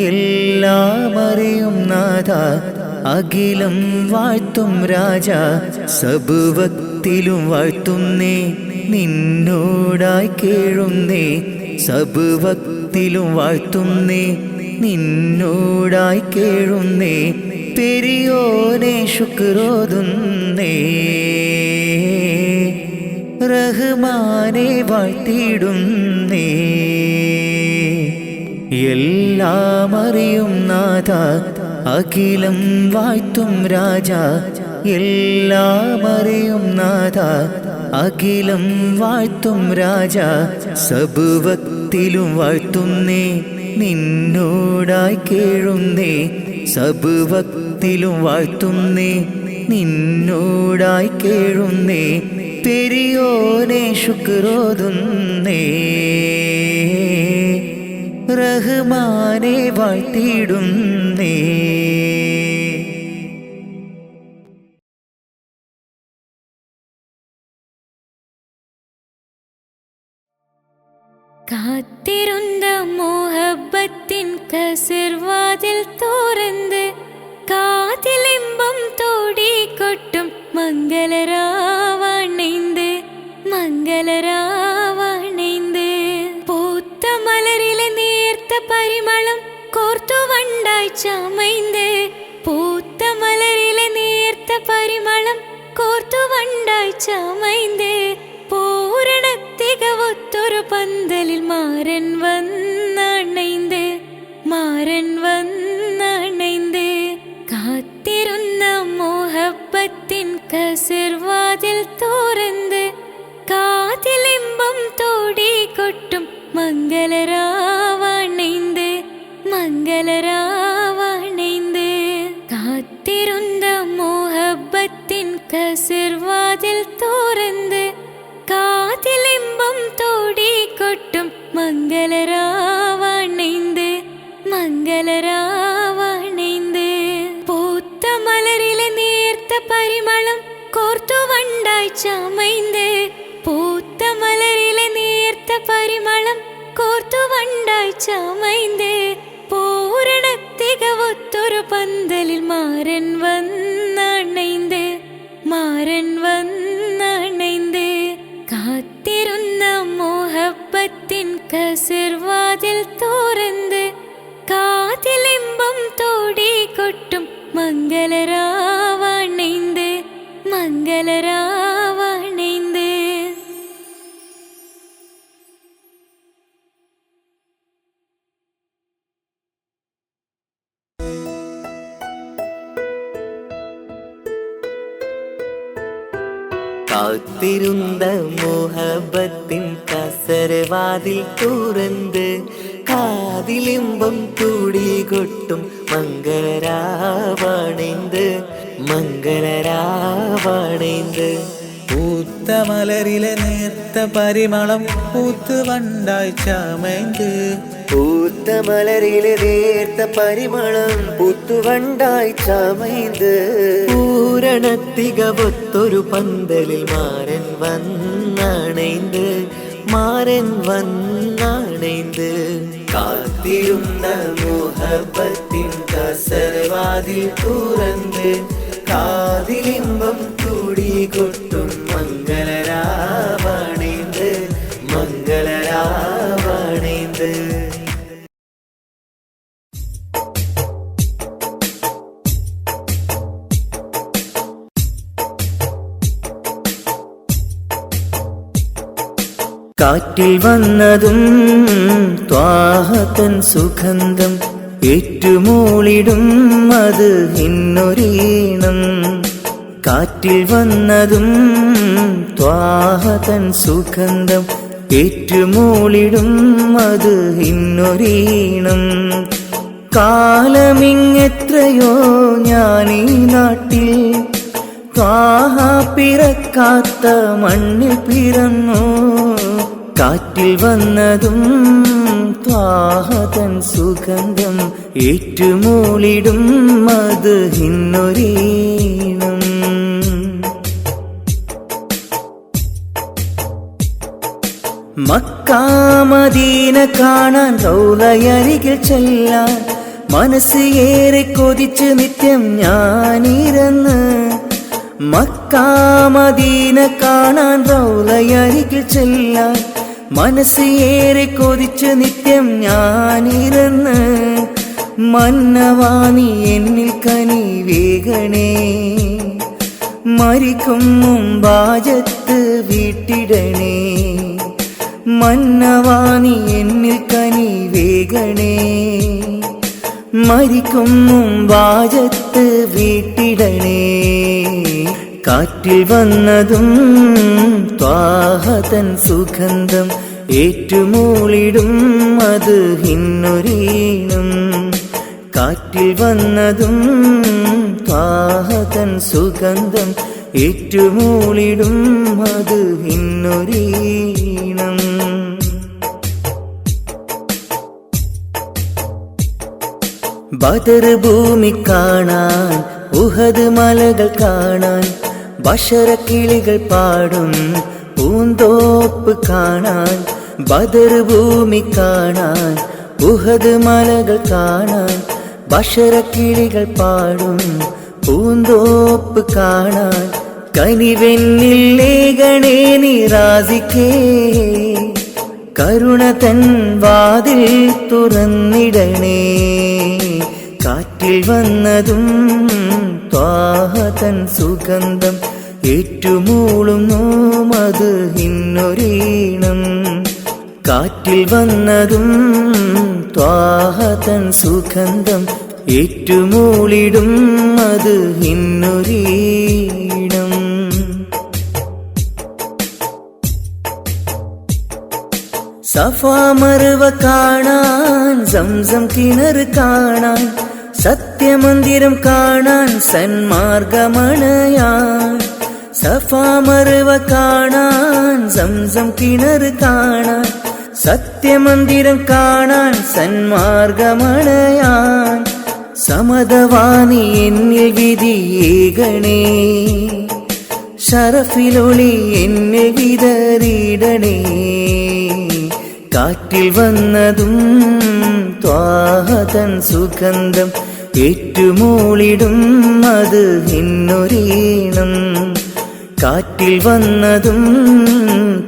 എല്ലാം അറിയും നാഥ അഖിലം വാഴ്ത്തും രാജ. സബുവക്തിലും വാഴ്ത്തുന്നേ നിന്നോടായി കേഴുന്നേ. സബുവക്തിലും വാഴ്ത്തുന്നേ നിന്നോടായി കേഴുന്നേ. പെരിയോനെ ശുക്രോതുന്നേ. റഹ്മാനെ വാഴ്ത്തിയിടുന്നേ. എല്ലാം അറിയും നാഥ അഖിലം വാഴ്ത്തും രാജ. എല്ലാം അറിയും നാഥ അഖിലം വാഴ്ത്തും രാജ. സബുവക്തിലും വാഴ്ത്തുന്നേ നിന്നോടായി കേഴുന്നേ. സബുവക്തിലും വൈയത്തിലും വാഴ്ത്തുന്നേ നിന്നോടായി കേഴുന്നേ പെരിയോനെ ശുക്രോതുന്നേ റഹ്മാനെ വാഴ്ത്തിയിടുന്നേ. കാത്തിരുന്ന മോഹബത്തിൻ കസിർവാതിൽ തുറന്ന് കാതിലിമ്പം തോടിക്കൊട്ടും മംഗളരാവണൈந்து മംഗളരാവണൈந்து പൂത്ത മലരിലെ നേർത്ത പരിമളം കോർത്തു വണ്ടായി ചമൈந்து പൂത്ത മലരിലെ നേർത്ത പരിമളം കോർത്തു വണ്ടായി ചമൈந்து പൂരണ തികവൊത്തൊരു പന്തലിൽ മാരൻ വന്നണൈந்து മാരൻ വന്നണൈந்து കാത്തിരുന്ന മോഹബത്തിൻ കസിർവാതിൽ തുറന്ന് കാതിലിമ്പം തോടിക്കൊട്ടും മംഗളരാവണൈந்து മംഗളരാവണൈந்து കാത്തിരുന്ന മോഹബത്തിൻ കസിർവാതിൽ തുറന്ന് കാതിലിമ്പം തോടിക്കൊട്ടും മംഗളരാവണൈந்து മംഗളരാവണൈந்து പൂത്ത മലരിലെ നേർത്ത പരിമളം കോർത്തു വണ്ടായി ചമൈந்து പൂത്ത മലരിലെ നേർത്ത പരിമളം കോർത്തു വണ്ടായി ചമൈந்து പൂരണ തികവൊത്തൊരു പന്തലിൽ മാരൻ വന്നണൈந்து മാരൻ വന്നണൈந்து കാത്തിരുന്ന മോഹബത്തിൻ കസിർവാതിൽ തുറന്ന് കാതിലിമ്പം തോടിക്കൊട്ടും മംഗളരാവണൈந்து മംഗളരാവണൈந்து. കാത്തിരുന്ന മോഹബത്തിൻ കസരവാതിൽ തുറന്ന് കാതിലിമ്പം തുടികൊട്ടും മംഗളരാവണൈந்து മംഗളരാവണൈந்து പൂത്ത മലരിലെ നേർത്ത പരിമളം പൂത്ത് വണ്ടായി ചമൈந்து പൂത്ത മലരിലെ നേർത്ത പരിമളം പൂത്തുവണ്ടായി ചമൈந்து പൂരണത്തികവൊത്തൊരു പന്തലിൽ മാരൻ വന്നണൈந்து മാരൻ വന്നണൈந்து കാത്തിരുന്ന മോഹബത്തിൻ കസരവാതിൽ തുറന്ന് കാതിലിമ്പം തുടികൊട്ടും മംഗളരാവണൈந்து മംഗളരാവണൈந்து. കാറ്റിൽ വന്നതും ത്വാഹതൻ സുഗന്ധം ഏറ്റുമൂളിടും അത് ഇന്നൊരീണം. കാറ്റിൽ വന്നതും ത്വാഹതൻ സുഗന്ധം ഏറ്റുമൂളിടും അത് ഇന്നൊരീണം. കാലമിങ്ങെത്രയോ ഞാനീ നാട്ടിൽ ത്വാഹ പിറക്കാത്ത മണ്ണിൽ പിറന്നു. കാറ്റിൽ വന്നതും ത്വാഹതൻ സുഗന്ധം ഏറ്റുമൂളിടും അത് ഇന്നൊരീണം. മക്കാ മദീന കാണാൻ റൗളയരികിൽ ചെല്ലാൻ മനസ്സ് ഏറെ കൊതിച്ച് നിത്യം ഞാനിരുന്ന്. മക്കാ മദീന കാണാൻ റൗളയരികിൽ ചെല്ലാൻ മനസ്സ് ഏറെ കൊതിച്ച് നിത്യം ഞാനിരുന്ന്. മന്നവാണി എന്നിൽ കനി വേഗണേ, മരിക്കും മുമ്പാജത്ത് വീട്ടിടണേ. മന്നവാണി എന്നിൽ കനി വേഗണേ, മരിക്കും മുമ്പാജത്ത് വീട്ടിടണേ. കാറ്റിൽ വന്നതും ത്വാഹതൻ സുഗന്ധം ഏറ്റുമൂളിടും അത് ഇന്നൊരീണം. കാറ്റിൽ വന്നതും ത്വാഹതൻ സുഗന്ധം ഏറ്റുമൂളിടും അത് ഇന്നൊരീണം. ബദർ ഭൂമി കാണാൻ ഉഹദ് മലകൾ കാണാൻ ബഷറക്കിളികൾ പാടും പൂന്തോപ്പ് കാണാൻ. ബദർ ഭൂമി കാണാൻ ഉഹദ് മലകൾ കാണാൻ ബഷറക്കിളികൾ പാടും പൂന്തോപ്പ് കാണാൻ. കനിവെന്നിൽ ലേഖണേ നിറാസിക്കേ കരുണ തൻ വാതിൽ തുറന്നിടണേ. കാറ്റിൽ വന്നതും ത്വാഹതൻ സുഗന്ധം ഏറ്റുമൂളുന്നു അത് ഇന്നൊരീണം. കാറ്റിൽ വന്നതും ത്വാഹതൻ സുഗന്ധം ഏറ്റുമൂളിടും അത് ഇന്നൊരീണം. സഫാ മർവ കാണാൻ സംസം കിണർ കാണാൻ സത്യമന്ദിരം കാണാൻ സന്മാർഗമണയാൻ. സഫാ മർവ കാണാൻ സംസം കിണർ കാണാൻ സത്യമന്ദിരം കാണാൻ സന്മാർഗമണയാൻ. സമതവാനി എന്നിൽ വിധിയേകണേ ശറഫിലൊളി എന്നിൽ വിതറിയിടണേ. കാറ്റിൽ വന്നതും ത്വാഹതൻ സുഗന്ധം ഏറ്റുമൂളിടും അത് ഇന്നൊരീണം. കാറ്റിൽ വന്നതും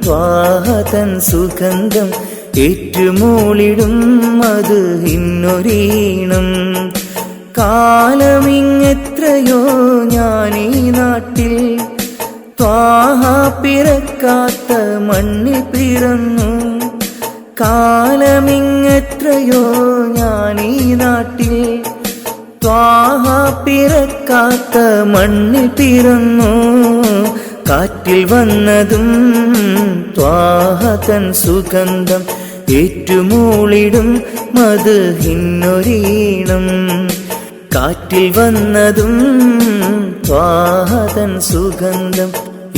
ത്വാഹതൻ സുഗന്ധം ഏറ്റുമൂളിടും അത് ഇന്നൊരീണം. കാലമിങ്ങെത്രയോ ഞാനീ നാട്ടിൽ ത്വാഹ പിറക്കാത്ത മണ്ണിൽ പിറന്നു. കാലമിങ്ങെത്രയോ ഞാനീ നാട്ടിൽ ത്വാഹ പിറക്കാത്ത മണ്ണിൽ പിറന്നു. കാറ്റിൽ വന്നതും ത്വാഹതൻ സുഗന്ധം ഏറ്റുമൂളിടും അത് ഇന്നൊരീണം. കാറ്റിൽ വന്നതും ത്വാഹതൻ സുഗന്ധം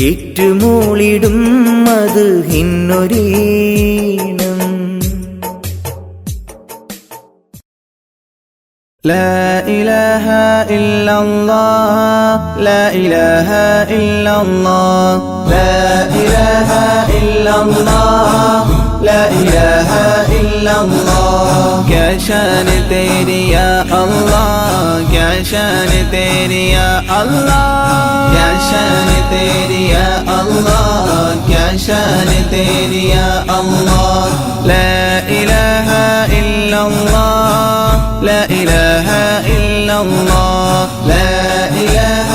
ഏറ്റുമൂളിടും അത് ഇന്നൊരീണം. لا إله إلا الله لا إله إلا الله لا إله إلا الله لا إله إلا الله. क्या शान तेरी या अल्लाह क्या शान तेरी या अल्लाह क्या शान तेरी या अल्लाह क्या शान तेरी या अल्लाह. لا إله إلا الله لا إله إلا الله لا إله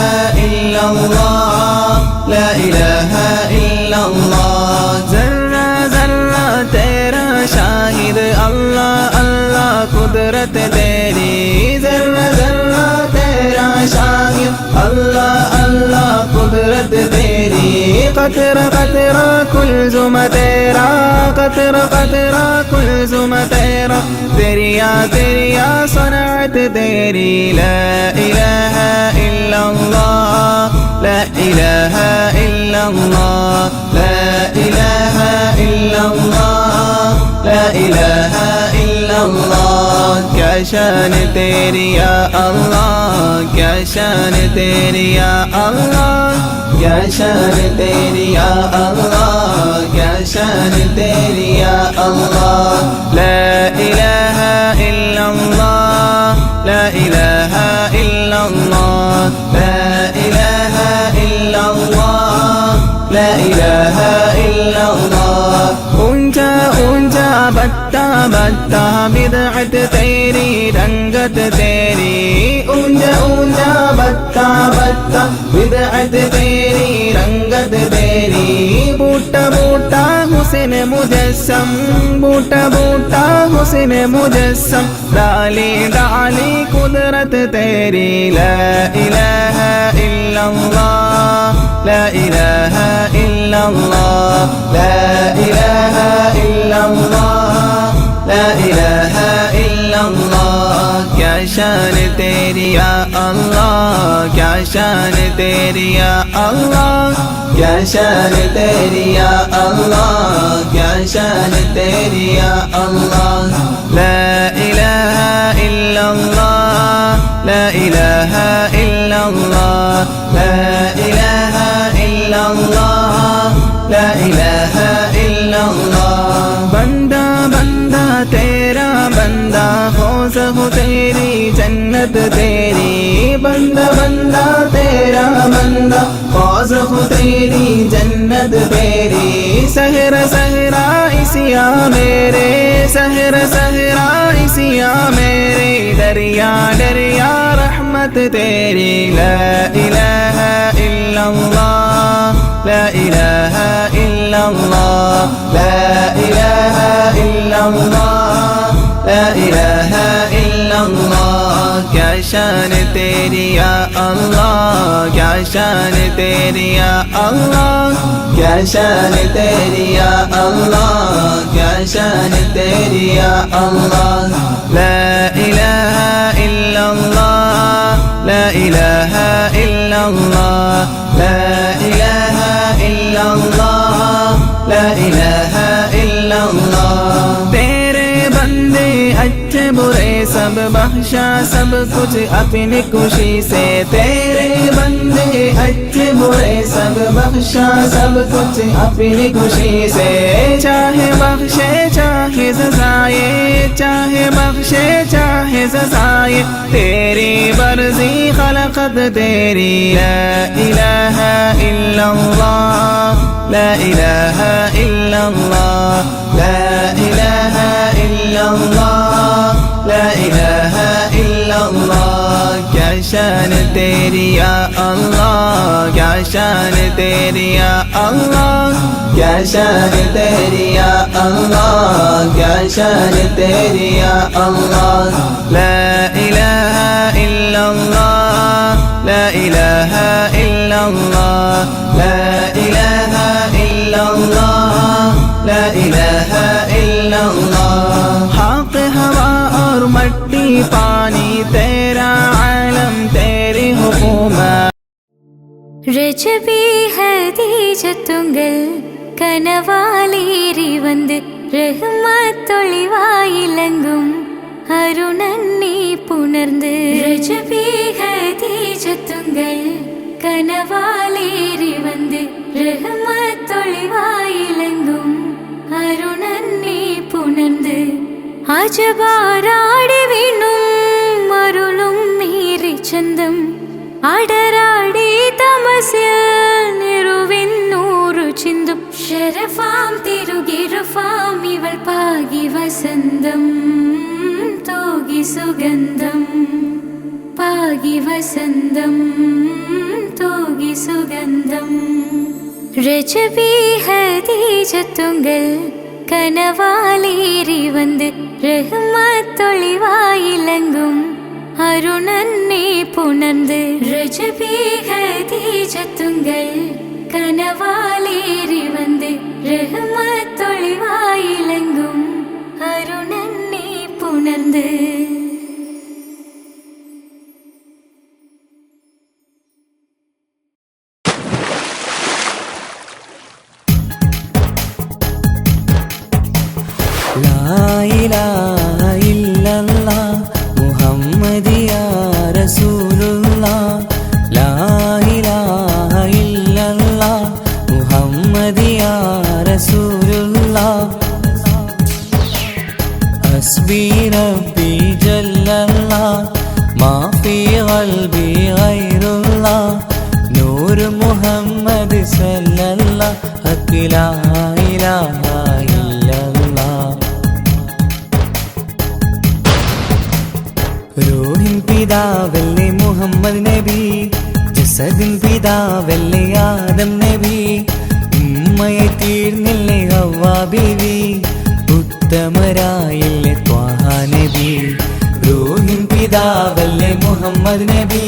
إلا الله لا إله إلا الله. ज़र्रा ज़र्रा तेरा शाहिद अल्लाह अल्लाह कुदरत तेरी. ज़र्रा ज़र्रा तेरा शाहिद अल्लाह अल्लाह कुदरत तेरी. क़त्र क़त्र कुल्ज़ुम तेरा क़त्र क़त्र कुल्ज़ुम तेरा. तेरिया तेरिया सनअत तेरी. ला इलाहा इल्लल्लाह ला इलाहा इल्लल्लाह ला इलाहा इल्लल्लाह ला इलाहा इल्लल्लाह. क्या शान तेरी या अल्लाह क्या शान तेरी या अल्लाह क्या शान तेरी या अल्लाह क्या शान तेरी या अल्लाह. لا إله إلا الله لا إله إلا الله لا إله إلا الله لا إله إلا الله. ऊंचा ऊंचा बत्ता बत्ता बिदअत तेरी रंगत तेरी. ऊंचा ऊंचा बत्ता बत्ता बिदअत तेरी रंगत तेरी. बूटा बूटा हुस्न मुजस्सम बूटा बूटा हुस्न मुजस्सम. डाली डाली कुदरत तेरी. ला इलाहा इल्लल्लाह ला इलाहा इल्लल्लाह ला इलाहा इल्लल्लाह لا إله إلا الله. क्या क्या शान तेरी या अल्लाह, क्या शान तेरी या अल्लाह, क्या शान तेरी या अल्लाह, क्या शान तेरी या अल्लाह। ला इलाहा इल्लल्लाह, ला इलाहा इल्लल्लाह, ला इलाहा इल्लल्लाह, ला इलाहा इल्लल्लाह। बंदा बंदा तेरा बंदा, फौज हो तेरी जन्नत तेरी, बंदा बंदा तेरा बंदा, फौज हो तेरी जन्नत तेरी। सहरा सहरा इसिया मेरे, सहरा सहरा इसिया मेरे, दरिया दरिया रहमत तेरी। ला इलाहा इल्लल्लाह, ला इलाहा इल्लल्लाह, ला इलाहा इल्लल्लाह, ला इलाहा इल्लल्लाह। क्या शान तेरी या अल्लाह, क्या शान तेरी या अल्लाह, क्या शान तेरी या अल्लाह, क्या शान तेरी या अल्लाह। ला इलाहा इल्लल्लाह, ला इलाहा इल्लल्लाह, ला इलाहा इल्लल्लाह, ला इलाहा इल्लल्लाह। तेरे बंदे अच्छे बुरे सब बख्शा सब कुछ अपनी खुशी से, तेरे बंदे अच्छे बुरे सब बख्शा सब कुछ अपनी खुशी से। चाहे बख्शे चाहे सजाए, चाहे बख्शे चाहे सजाए, तेरी मर्जी खलकत तेरी। ला इलाहा इल्लल्लाह, ला इलाहा इल्लल्लाह, ला इलाहा इल्लल्लाह, ला इलाहा इल्लल्लाह। क्या शान तेरी या अल्लाह, क्या शान तेरी या अल्लाह, क्या शान तेरी या अल्लाह, क्या शान तेरी या अल्लाह। ला इलाहा इल्लल्लाह, ला इलाहा इल्लल्लाह, ला इलाहा इल्लल्लाह, ला इलाहा इल्लल्लाह। हक हवा और मट्टी पानी तेरा आलम तेरी हुकूमत। രജബി ഹദീജത്തുങ്കൽ കനവാലേറി വന്ന് റഹ്മത്തൊളിവായിലങ്കും അരുണന്നെ പുണർന്ന്. രജബി ഹദീജത്തുങ്കൽ കനവാലേറി വന്ന് റഹ്മത്തൊളിവായിലങ്കും അരുണന്നെ പുണർന്ന്. അജബാരാടി വീണും അരുളും മീറി ചന്തം അടരാടി തമസിൽ നിറുവിന്നൂറു ചിന്തും. ശരഫാം തിരുകിരുഫാം ഇവൾ പാകി വസന്തം തോകി സുഗന്ധം, പാകി വസന്തം തോകി സുഗന്ധം. രജബി ഹദീജത്തുങ്കൽ കനവാലേറി വന്ന് റഹ്മത്തൊളിവായിലങ്കും അരുണന്നെ പുണർന്ന്. രജബി ഹദീജത്തുങ്കൽ കനവാലേറി വന്ന് റഹ്മത്തൊളിവായിലങ്കും അരുണന്നെ പുണർന്ന്. ലാ ഇലാഹ ഇല്ലല്ലാഹ് മുഹമ്മദ് യാ റസൂലുള്ളാഹ്, ലാ ഇലാഹ ഇല്ലല്ലാഹ് മുഹമ്മദ് യാ റസൂലുള്ളാഹ്. ഹസ്ബി റബ്ബി ജല്ലല്ലാഹ് മാ ഫീ ഖൽബി ഗൈറുല്ലാഹ്, നൂർ മുഹമ്മദ് സല്ലല്ലാഹ് ഹഖ് ലാ ഇലാഹ ഇല്ലല്ലാഹ്. റൂഹിൻ പിതാവല്ലേ മുഹമ്മദ് നബി, ജസദിൻ പിതാവല്ലേ ആദം നബി, ഉമ്മയെ തീർന്നില്ലേ ഹവ്വാ ബീവി, ഉത്തമരായില്ലേ ത്വാഹ നബി. റൂഹിൻ പിതാവല്ലേ മുഹമ്മദ് നബി,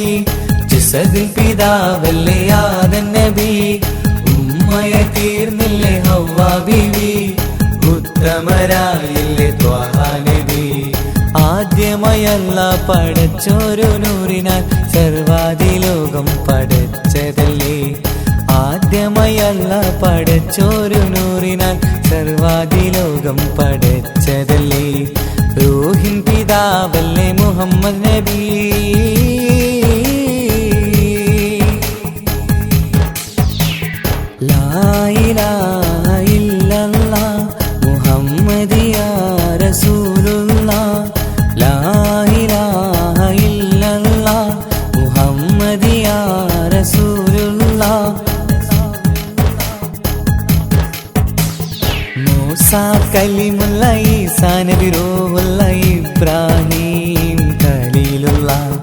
ജസദിൻ പിതാവല്ലേ ആദം നബി, ഉമ്മയെ തീർന്നില്ലേ ഹവ്വാ ബീവി, ഉത്തമരായില്ലേ ത്വാഹ നബി. ആദ്യ ആദ്യമയല്ല പടച്ചോരു നൂറിനാൽ സർവാദിലോകം പടച്ചതല്ലേ. ആദ്യമയല്ല പടച്ചോരു നൂറിനാൽ സർവാദിലോകം പടച്ചതല്ലേ. റൂഹിൻ പിതാവല്ലേ മുഹമ്മദ് നബി. ലാ ഇലാഹ ഇല്ലല്ലാഹ് മുഹമ്മദ് യാ റസൂലുള്ളാഹ്. ലാ ഇലാഹ ഇല്ലല്ലാഹ് മുഹമ്മദ് യാ റസൂലുള്ളാഹ്. മൂസാ കലിമുള്ള ഈസാ നബി റൂഹുള്ള ഇബ്രാഹിം ഖലീലുള്ളാഹ്.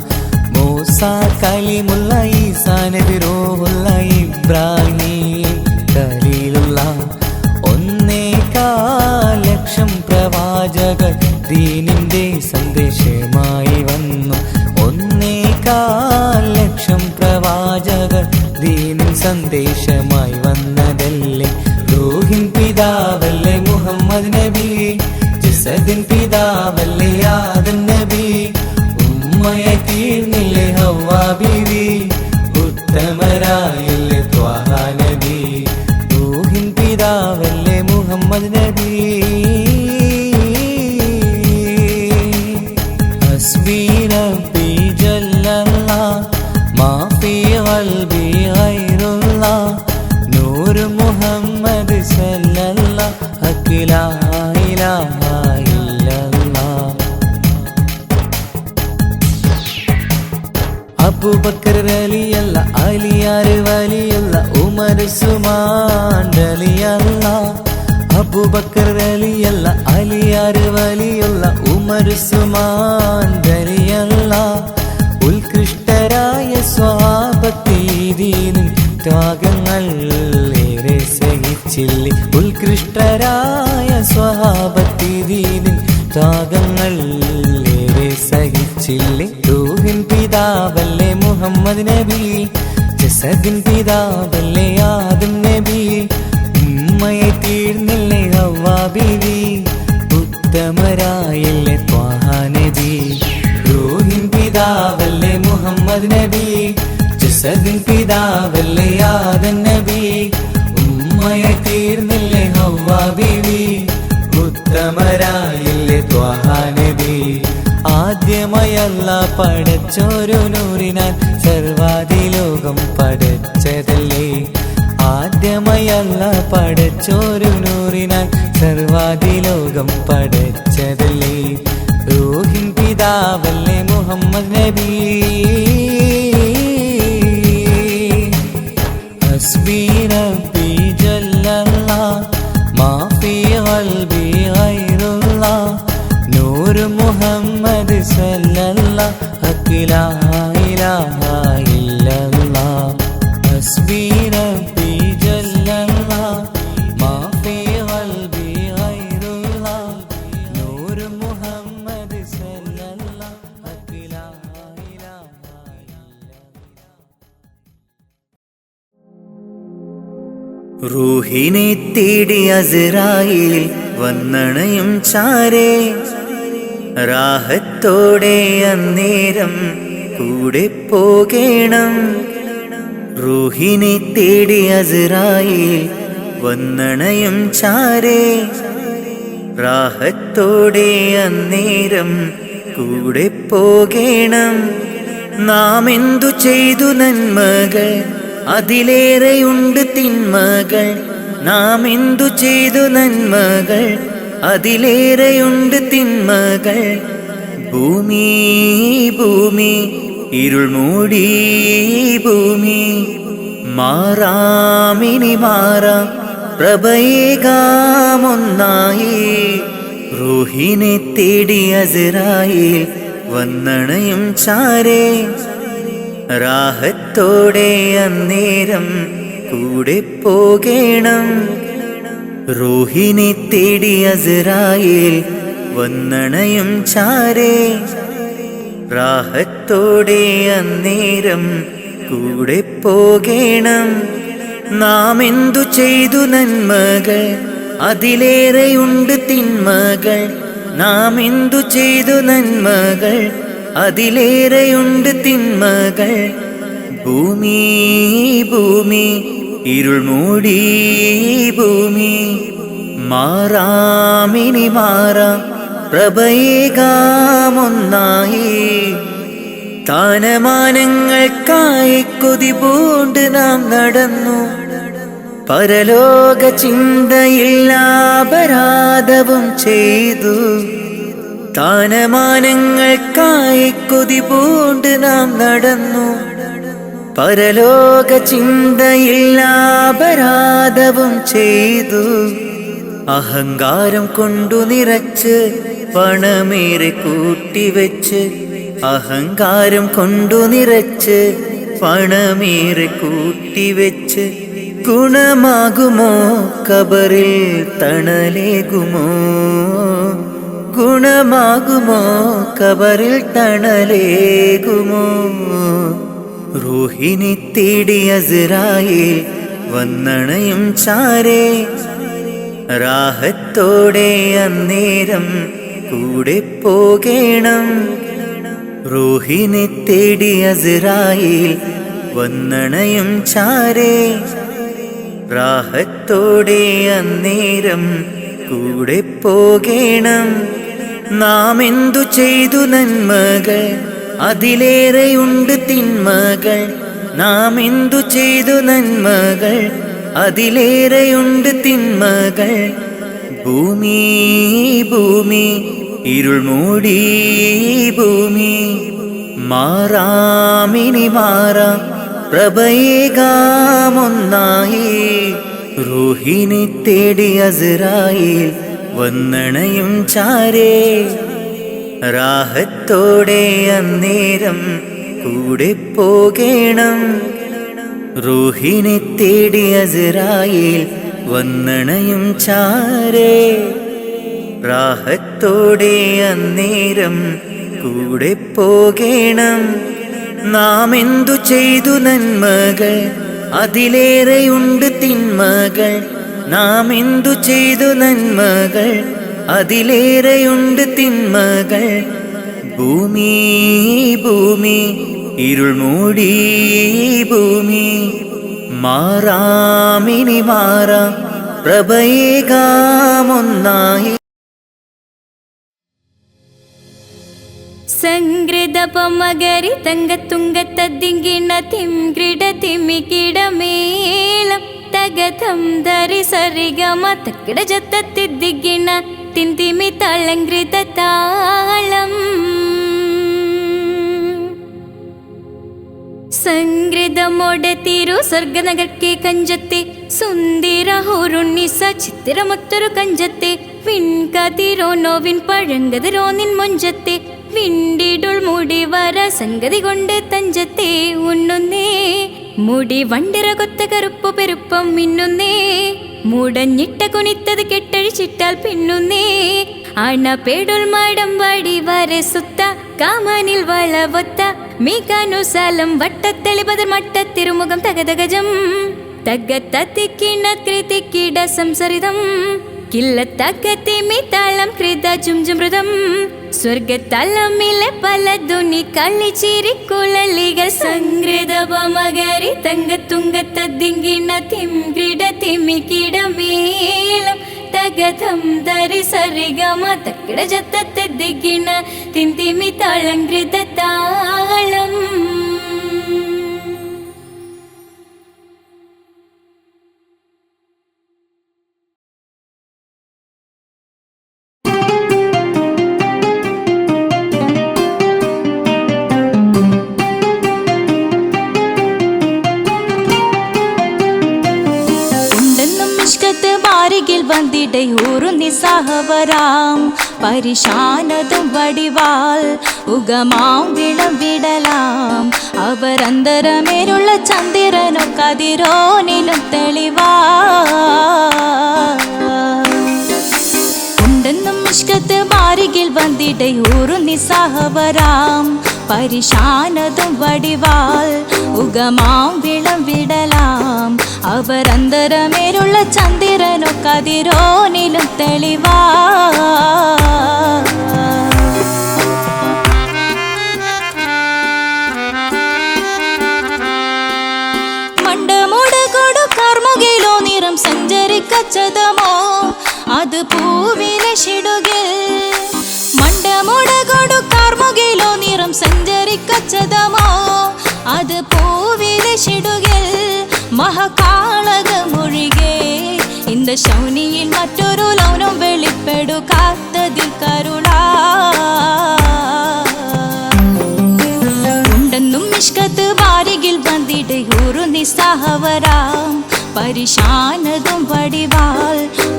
മൂസാ കലിമുള്ള ഈസാ നബി റൂഹുള്ള ഇബ്രാഹിം ഖലീലുള്ളാഹ്. 1.25 ലക്ഷം പ്രവാചകർ ദീനിന്റെ സന്ദേശമായി വന്നു. 1.25 ലക്ഷം പ്രവാചകർ ദീനിൻ സന്ദേശമായി വന്നതല്ലേ. റൂഹിൻ പിതാവല്ലേ മുഹമ്മദ് നബി. ജസദിൻ പിതാവല്ലേ ആദം നബി. ഉമ്മയെ തീർന്നില്ലേ ഹവ്വാ ബീവി. ഉത്തമരായില്ലേ ത്വാഹ നബി. റൂഹിൻ പിതാവല്ലേ മുഹമ്മദ് നബി. ഹസ്ബി റബ്ബി ജല്ലല്ലാഹ് മാ ഫീ ഖൽബി ഗൈറുല്ലാഹ്. നൂർ മുഹമ്മദ് സല്ലല്ലാഹ് ഹഖ് ലാ ഇലാഹ ഇല്ലല്ലാഹ്. അബൂബക്കർ റളിയല്ല അലിയാർ വലിയല്ല ഉമർ ഉസ്മാൻ റളിയല്ല. അബൂബക്കർ റളിയല്ല അലിയാർ വലിയല്ല ഉമർ ഉസ്മാൻ റളിയല്ല. ഉത്കൃഷ്ടരായ സ്വഹാബത്തീദീനിൻ ത്യാഗങ്ങൾ ഏറെ സഹിച്ചില്ലേ. ഉത്കൃഷ്ടരായ സ്വഹാബത്തീദീനിൻ ത്യാഗങ്ങൾ ഏറെ സഹിച്ചില്ലേ. റൂഹിൻ പിതാവല്ലേ മുഹമ്മദ് നബി. ജസദിൻ പിതാവല്ലേ ആദം നബി. ഉമ്മയെ തീർന്നില്ലേ ഹവ്വാ ബീവി. ഉത്തമരായില്ലേ ത്വാഹ നബി. റൂഹിൻ പിതാവല്ലേ മുഹമ്മദ് നബി. ജസദിൻ പിതാവല്ലേ ആദം നബി. ഉമ്മയെ തീർന്നില്ലേ ഹവ്വാ ബീവി. ഉത്തമരായില്ലേ ത്വാഹ നബി. ആദ്യമയല്ല പടച്ചോരു നൂറിനാൽ സർവാദിലോകം പടച്ചതല്ലേ. ആദ്യമയല്ല പടച്ചോരു നൂറിനാൽ സർവാദിലോകം പടച്ചതല്ലേ. റൂഹിൻ പിതാവല്ലേ മുഹമ്മദ് നബി. ഹസ്ബി റബ്ബി ജല്ലല്ലാഹ് മാ ഫീ ഖൽബി ഗൈറുല്ലാഹ്. നൂർ മുഹമ്മദ് സല്ലല്ലാഹ് ഹഖ് ലാ ഇലാഹ ഇല്ലല്ലാഹ്. ഹസ്ബി റബ്ബി ജല്ലല്ലാഹ് മാ ഫീ ഖൽബി ഗൈറുല്ലാഹ്. നൂർ മുഹമ്മദ് സല്ലല്ലാഹ് ഹഖ് ലാ ഇലാഹ ഇല്ലല്ലാഹ്. റൂഹിനെ തേടി അസ്രായീൽ വന്നണയും ചാരേ. റാഹത്തോടെ അന്നേരം കൂടെ പോകേണം. റൂഹിനെ തേടി അസ്രായീൽ വന്നണയും ചാരേ. റാഹത്തോടെ അന്നേരം കൂടെ പോകേണം. നാം എന്തു ചെയ്തു നന്മകൾ അതിലേറെയുണ്ട് തിന്മകൾ. നാം എന്തു ചെയ്തു നന്മകൾ അതിലേറെയുണ്ട് തിന്മകൾ. ഭൂമി ഭൂമി ഇരുൾ മൂടി ഭൂമി. മാറാമിനി മാറാം പ്രഭയേകാമൊന്നായി. റൂഹിനെ തേടി അസ്രായീൽ വന്നണയും ചാരേ. റാഹത്തോടെ അന്നേരം കൂടെ പോകേണം. റൂഹിനെ തേടി അസ്രായീൽ വന്നണയും ചാരേ. റാഹത്തോടെ അന്നേരം കൂടെ പോകേണം. നാം എന്തു ചെയ്തു നന്മകൾ അതിലേറെയുണ്ട് തിന്മകൾ. നാം എന്തു ചെയ്തു നന്മകൾ, അതിലേറെയുണ്ട് തിന്മകൾ. ഭൂമി ഭൂമി ഇരുൾ മൂടി ഭൂമി, മാറാമിനി മാറാം പ്രഭയേകാമൊന്നായി. സ്ഥാനമാനങ്ങൾക്കായി കൊതി പൂണ്ട് നാം നടന്നു, പരലോക ചിന്തയില്ലാപരാധവും ചെയ്തു. സ്ഥാനമാനങ്ങൾക്കായി കൊതി പൂണ്ട് നാം നടന്നു, പരലോക ചിന്തയില്ലാപരാധവും ചെയ്തു. അഹങ്കാരം കൊണ്ടു നിറച്ച് പണമേറെ കൂട്ടിവെച്ച്, അഹങ്കാരം കൊണ്ടു നിറച്ച് പണമേറെ കൂട്ടിവെച്ച്, ഗുണമാകുമോ കബറിൽ തണലേകുമോ, ഗുണമാകുമോ കബറിൽ തണലേകുമോ. റൂഹിനെ തേടി അസ്രായേൽ വന്നണയും ചാരേ, റാഹത്തോടെ അന്നേരം കൂടെ പോകേണം. റൂഹിനെ തേടി അസ്രായേൽ വന്നണയും ചാരേ, റാഹത്തോടെ അന്നേരം കൂടെ പോകേണം. നാം എന്തു ചെയ്തു നന്മകൾ, അതിലേറെയുണ്ട് തിന്മകൾ. നാം എന്തു ചെയ്തു നന്മകൾ, അതിലേറെയുണ്ട് തിന്മകൾ. ഭൂമി ഭൂമി ഇരുൾ മൂടി ഭൂമി, മാറാമിനി മാറാം പ്രഭയേകാമൊന്നായി. റൂഹിനെ തേടി അസ്രായേൽ വന്നണയും ചാരേ, റാഹത്തോടെ അന്നേരം കൂടെ പോകേണം. റൂഹിനെ തേടി അസ്രായേൽ വന്നണയും ചാരേ, റാഹത്തോടെ അന്നേരം കൂടെ പോകേണം. നാം എന്തു ചെയ്തു നന്മകൾ, അതിലേറെയുണ്ട് തിന്മകൾ. നാം എന്തു ചെയ്തു നന്മകൾ, അതിലേറെയുണ്ട് തിന്മകൾ. ഭൂമി ഭൂമി ഇരുൾ മൂടി ഭൂമി, മാറാമിനി മാറാം പ്രഭയേകാമൊന്നായി. സംഗൃതപമകരി തങ്കത്തുങ്കത്തദ്ദിങ്കിണ തിംഗ്രിട തിമികിടമേളം തകതം ധരി സരിഗമ തക്കിട ജത്തത്തിദ്ദിങ്കിണ തിന്തിമി തളങ്കൃത താളം. സംഗൃതമോടെ തിരു സ്വർഗനഗർക്കെ കഞ്ചത്തെ സുന്ദര ഹോറുണ്ണിസ ചിത്തിരമൊത്തൊരു കഞ്ചത്തെ വിൺകതിരോ നോവിൻ പഴങ്കതിരോ നിൻ മൊഞ്ചത്തെ വിണ്ടിടുൾ മുടി വര സംഗതി കൊണ്ട് തഞ്ചത്തെ ഉണ്ണുന്നേ. മുടി വണ്ടിര കൊത്ത കറുപ്പു പെരുപ്പം മിന്നുന്നേ, മുടഞ്ഞിട്ട കുനിത്തത് കെട്ടഴിച്ചിട്ടാൽ പിന്നുന്നേ. അണ പേടുൾ മാടം വാടി വരെ സുത്ത കാമനിൽ വളവൊത്ത മീകാനുസാലം വട്ടത്തെളിപതർ മട്ടത്തിരുമുഖം തകതകജം തകത്തത്തിക്കിണ കൃതിക്കിട സംസരിതം കില്ലത്തകത്തിമി താളം കൃത ജുംജുമൃതം സ്വർഗത്തലമിലെ പല ധ്വനി കളിച്ചിരിക്കുഴലികൾ. സംഗൃതപമകരി തങ്കത്തുങ്കത്തദ്ദിങ്കിണ തിംഗ്രിട തിമികിടമേളം തകതം ധരി സരിഗമ തക്കിട ജത്തത്തിദ്ദിങ്കിണ തിന്തിമി താളങ്കൃത താളം. വന്നിടை ഒരു നിസ്സഹവരാം പരിശാനതും വടിവാൽ ഉഗമാം വിളംവിടലാം. അവരന്തരമേലുള്ള ചന്ദ്രനോ കതിരോനിലും തെളിവാ ഉണ്ടെന്നും ഇഷ്കത്ത് മാരികിൽ വന്നിടை ഒരു നിസ്സഹവരാം പരിശാനതും വടിവാൽ ഉഗമാം വിളംവിടലാം. അവരന്തരമേലുള്ള ചന്ദ്രനോ കതിരോനിലും തെളിവാ. മണ്ടമുടകൊടു കാർമുകിലോ നിറം സഞ്ചരിക്കച്ചതമോ അത് പൂവിലെ ഷിടുകിൽ. മണ്ടമുടകൊടു കാർമുകിലോ നിറം സഞ്ചരിക്കച്ചതമോ അത് പൂവിലെ ഷിടുകിൽ. മഹാകാളകമൊഴികെ இந்த ശൗനിയിൽ മറ്റൊരു ലൗനം വെളിപ്പെടു കാത്തതിൽ കരുളാ. ഉണ്ടെന്നും മിഷ്കത്ത് വാരികിൽ വന്നിട്ട് ഒരു നിസ്സഹവരാം. പരിശാനതും വടിവാൾ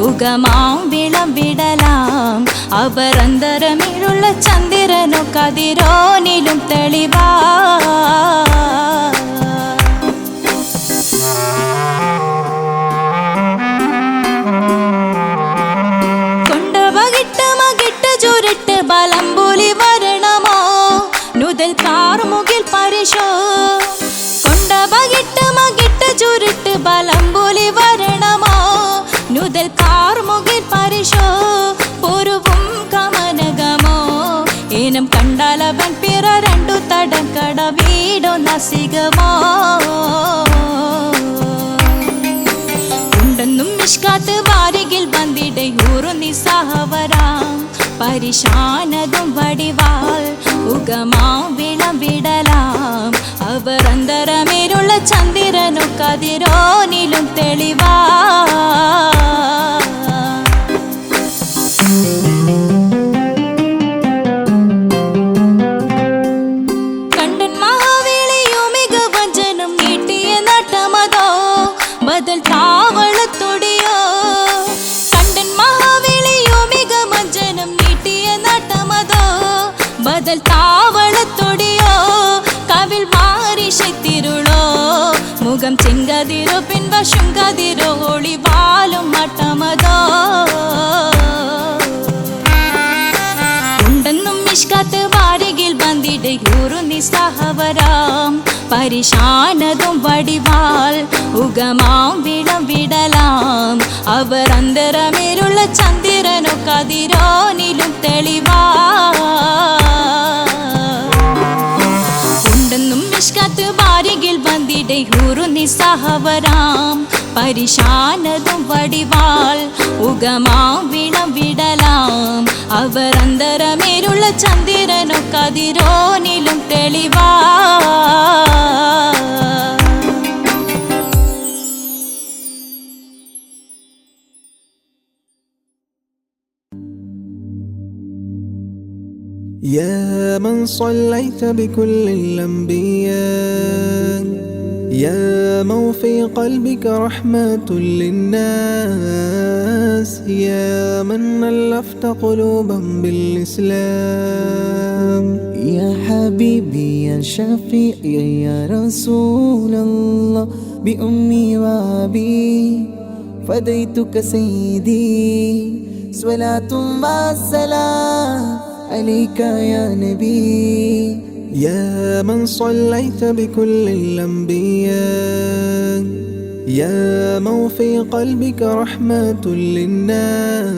ഉഗമാം വിളംവിടലാം. അവരന്തരമിഴുള്ള ചന്ദ്രനോ കതിരോനിലും തെളിവാ. ചുരുട്ട് ബലംബുലി വരണമോ നുതൽ കാർമുകിൽ പരിശോ. കൊണ്ടപകിട്ട് മകിട്ട് ചുരുട്ട് ബലംബുലി വരണമോ നുതൽ കാർമുകിൽ പരിശോ. പൊരുവും കമനകമോ ഏനം കണ്ടാലവൻ പിറ രണ്ടു തടക്കട വീടോ നസികമോ. ഉണ്ടെന്നും മിഷ്കാത്ത് വാരികിൽ വന്നിടയൂറു നിസ്സഹവരാം. പരിശാനതും വടിവാൾ ഉഗമാം വിളംവിടലാം. അവരന്തരമേലുള്ള ചന്ദ്രനോ കതിരോനിലും തെളിവാ. കണ്ടൻ മഹാവേളിയോ മികവഞ്ചനം നീട്ടിയ നട്ടമതോ ബദൽ താവളത്തൊടിയോ. കണ്ടൻ മഹാവേളിയോ മികവഞ്ചനം നീട്ടിയ നട്ടമതോ ബദൽ താവളത്തൊടിയോ. കവിൽ മാറിശത്തിരുളോ മുഖം ചെങ്കതിരോ പിൻവശം കതിരോ ഒളിവാലും മട്ടമതോ. ഉണ്ടെന്നും മിഷ്കത്ത് വാരികിൽ വന്നിടയൂറു നിസ്സഹവരാം. പരിശാനതും വടിവാൾ ഉഗമാം വിളംവിടലാം. അവരന്തരമേലുള്ള ചന്ദ്രനോ കതിരോനിലും തെളിവാ. ഉണ്ടെന്നും മിഷ്കത്ത് വാരികിൽ വന്നിടയൂറു നിസ്സഹവരാം. പരിശാനതും വടിവാൾ ഉഗമാം വിളംവിടലാം. അവരന്തരമേലുള്ള ചന്ദ്രനോ കതിരോനിലും തെളിവാ. يا من صليت بكل الأنبياء يا من في قلبك رحمة للناس يا من ألفت قلوبا بالإسلام. يا حبيبي يا شفيعي يا رسول الله بأمي وأبي فديتك سيدي صلاة والسلام عليك يا نبي. يا من صليت بكل الأنبياء يا من في قلبك رحمة للناس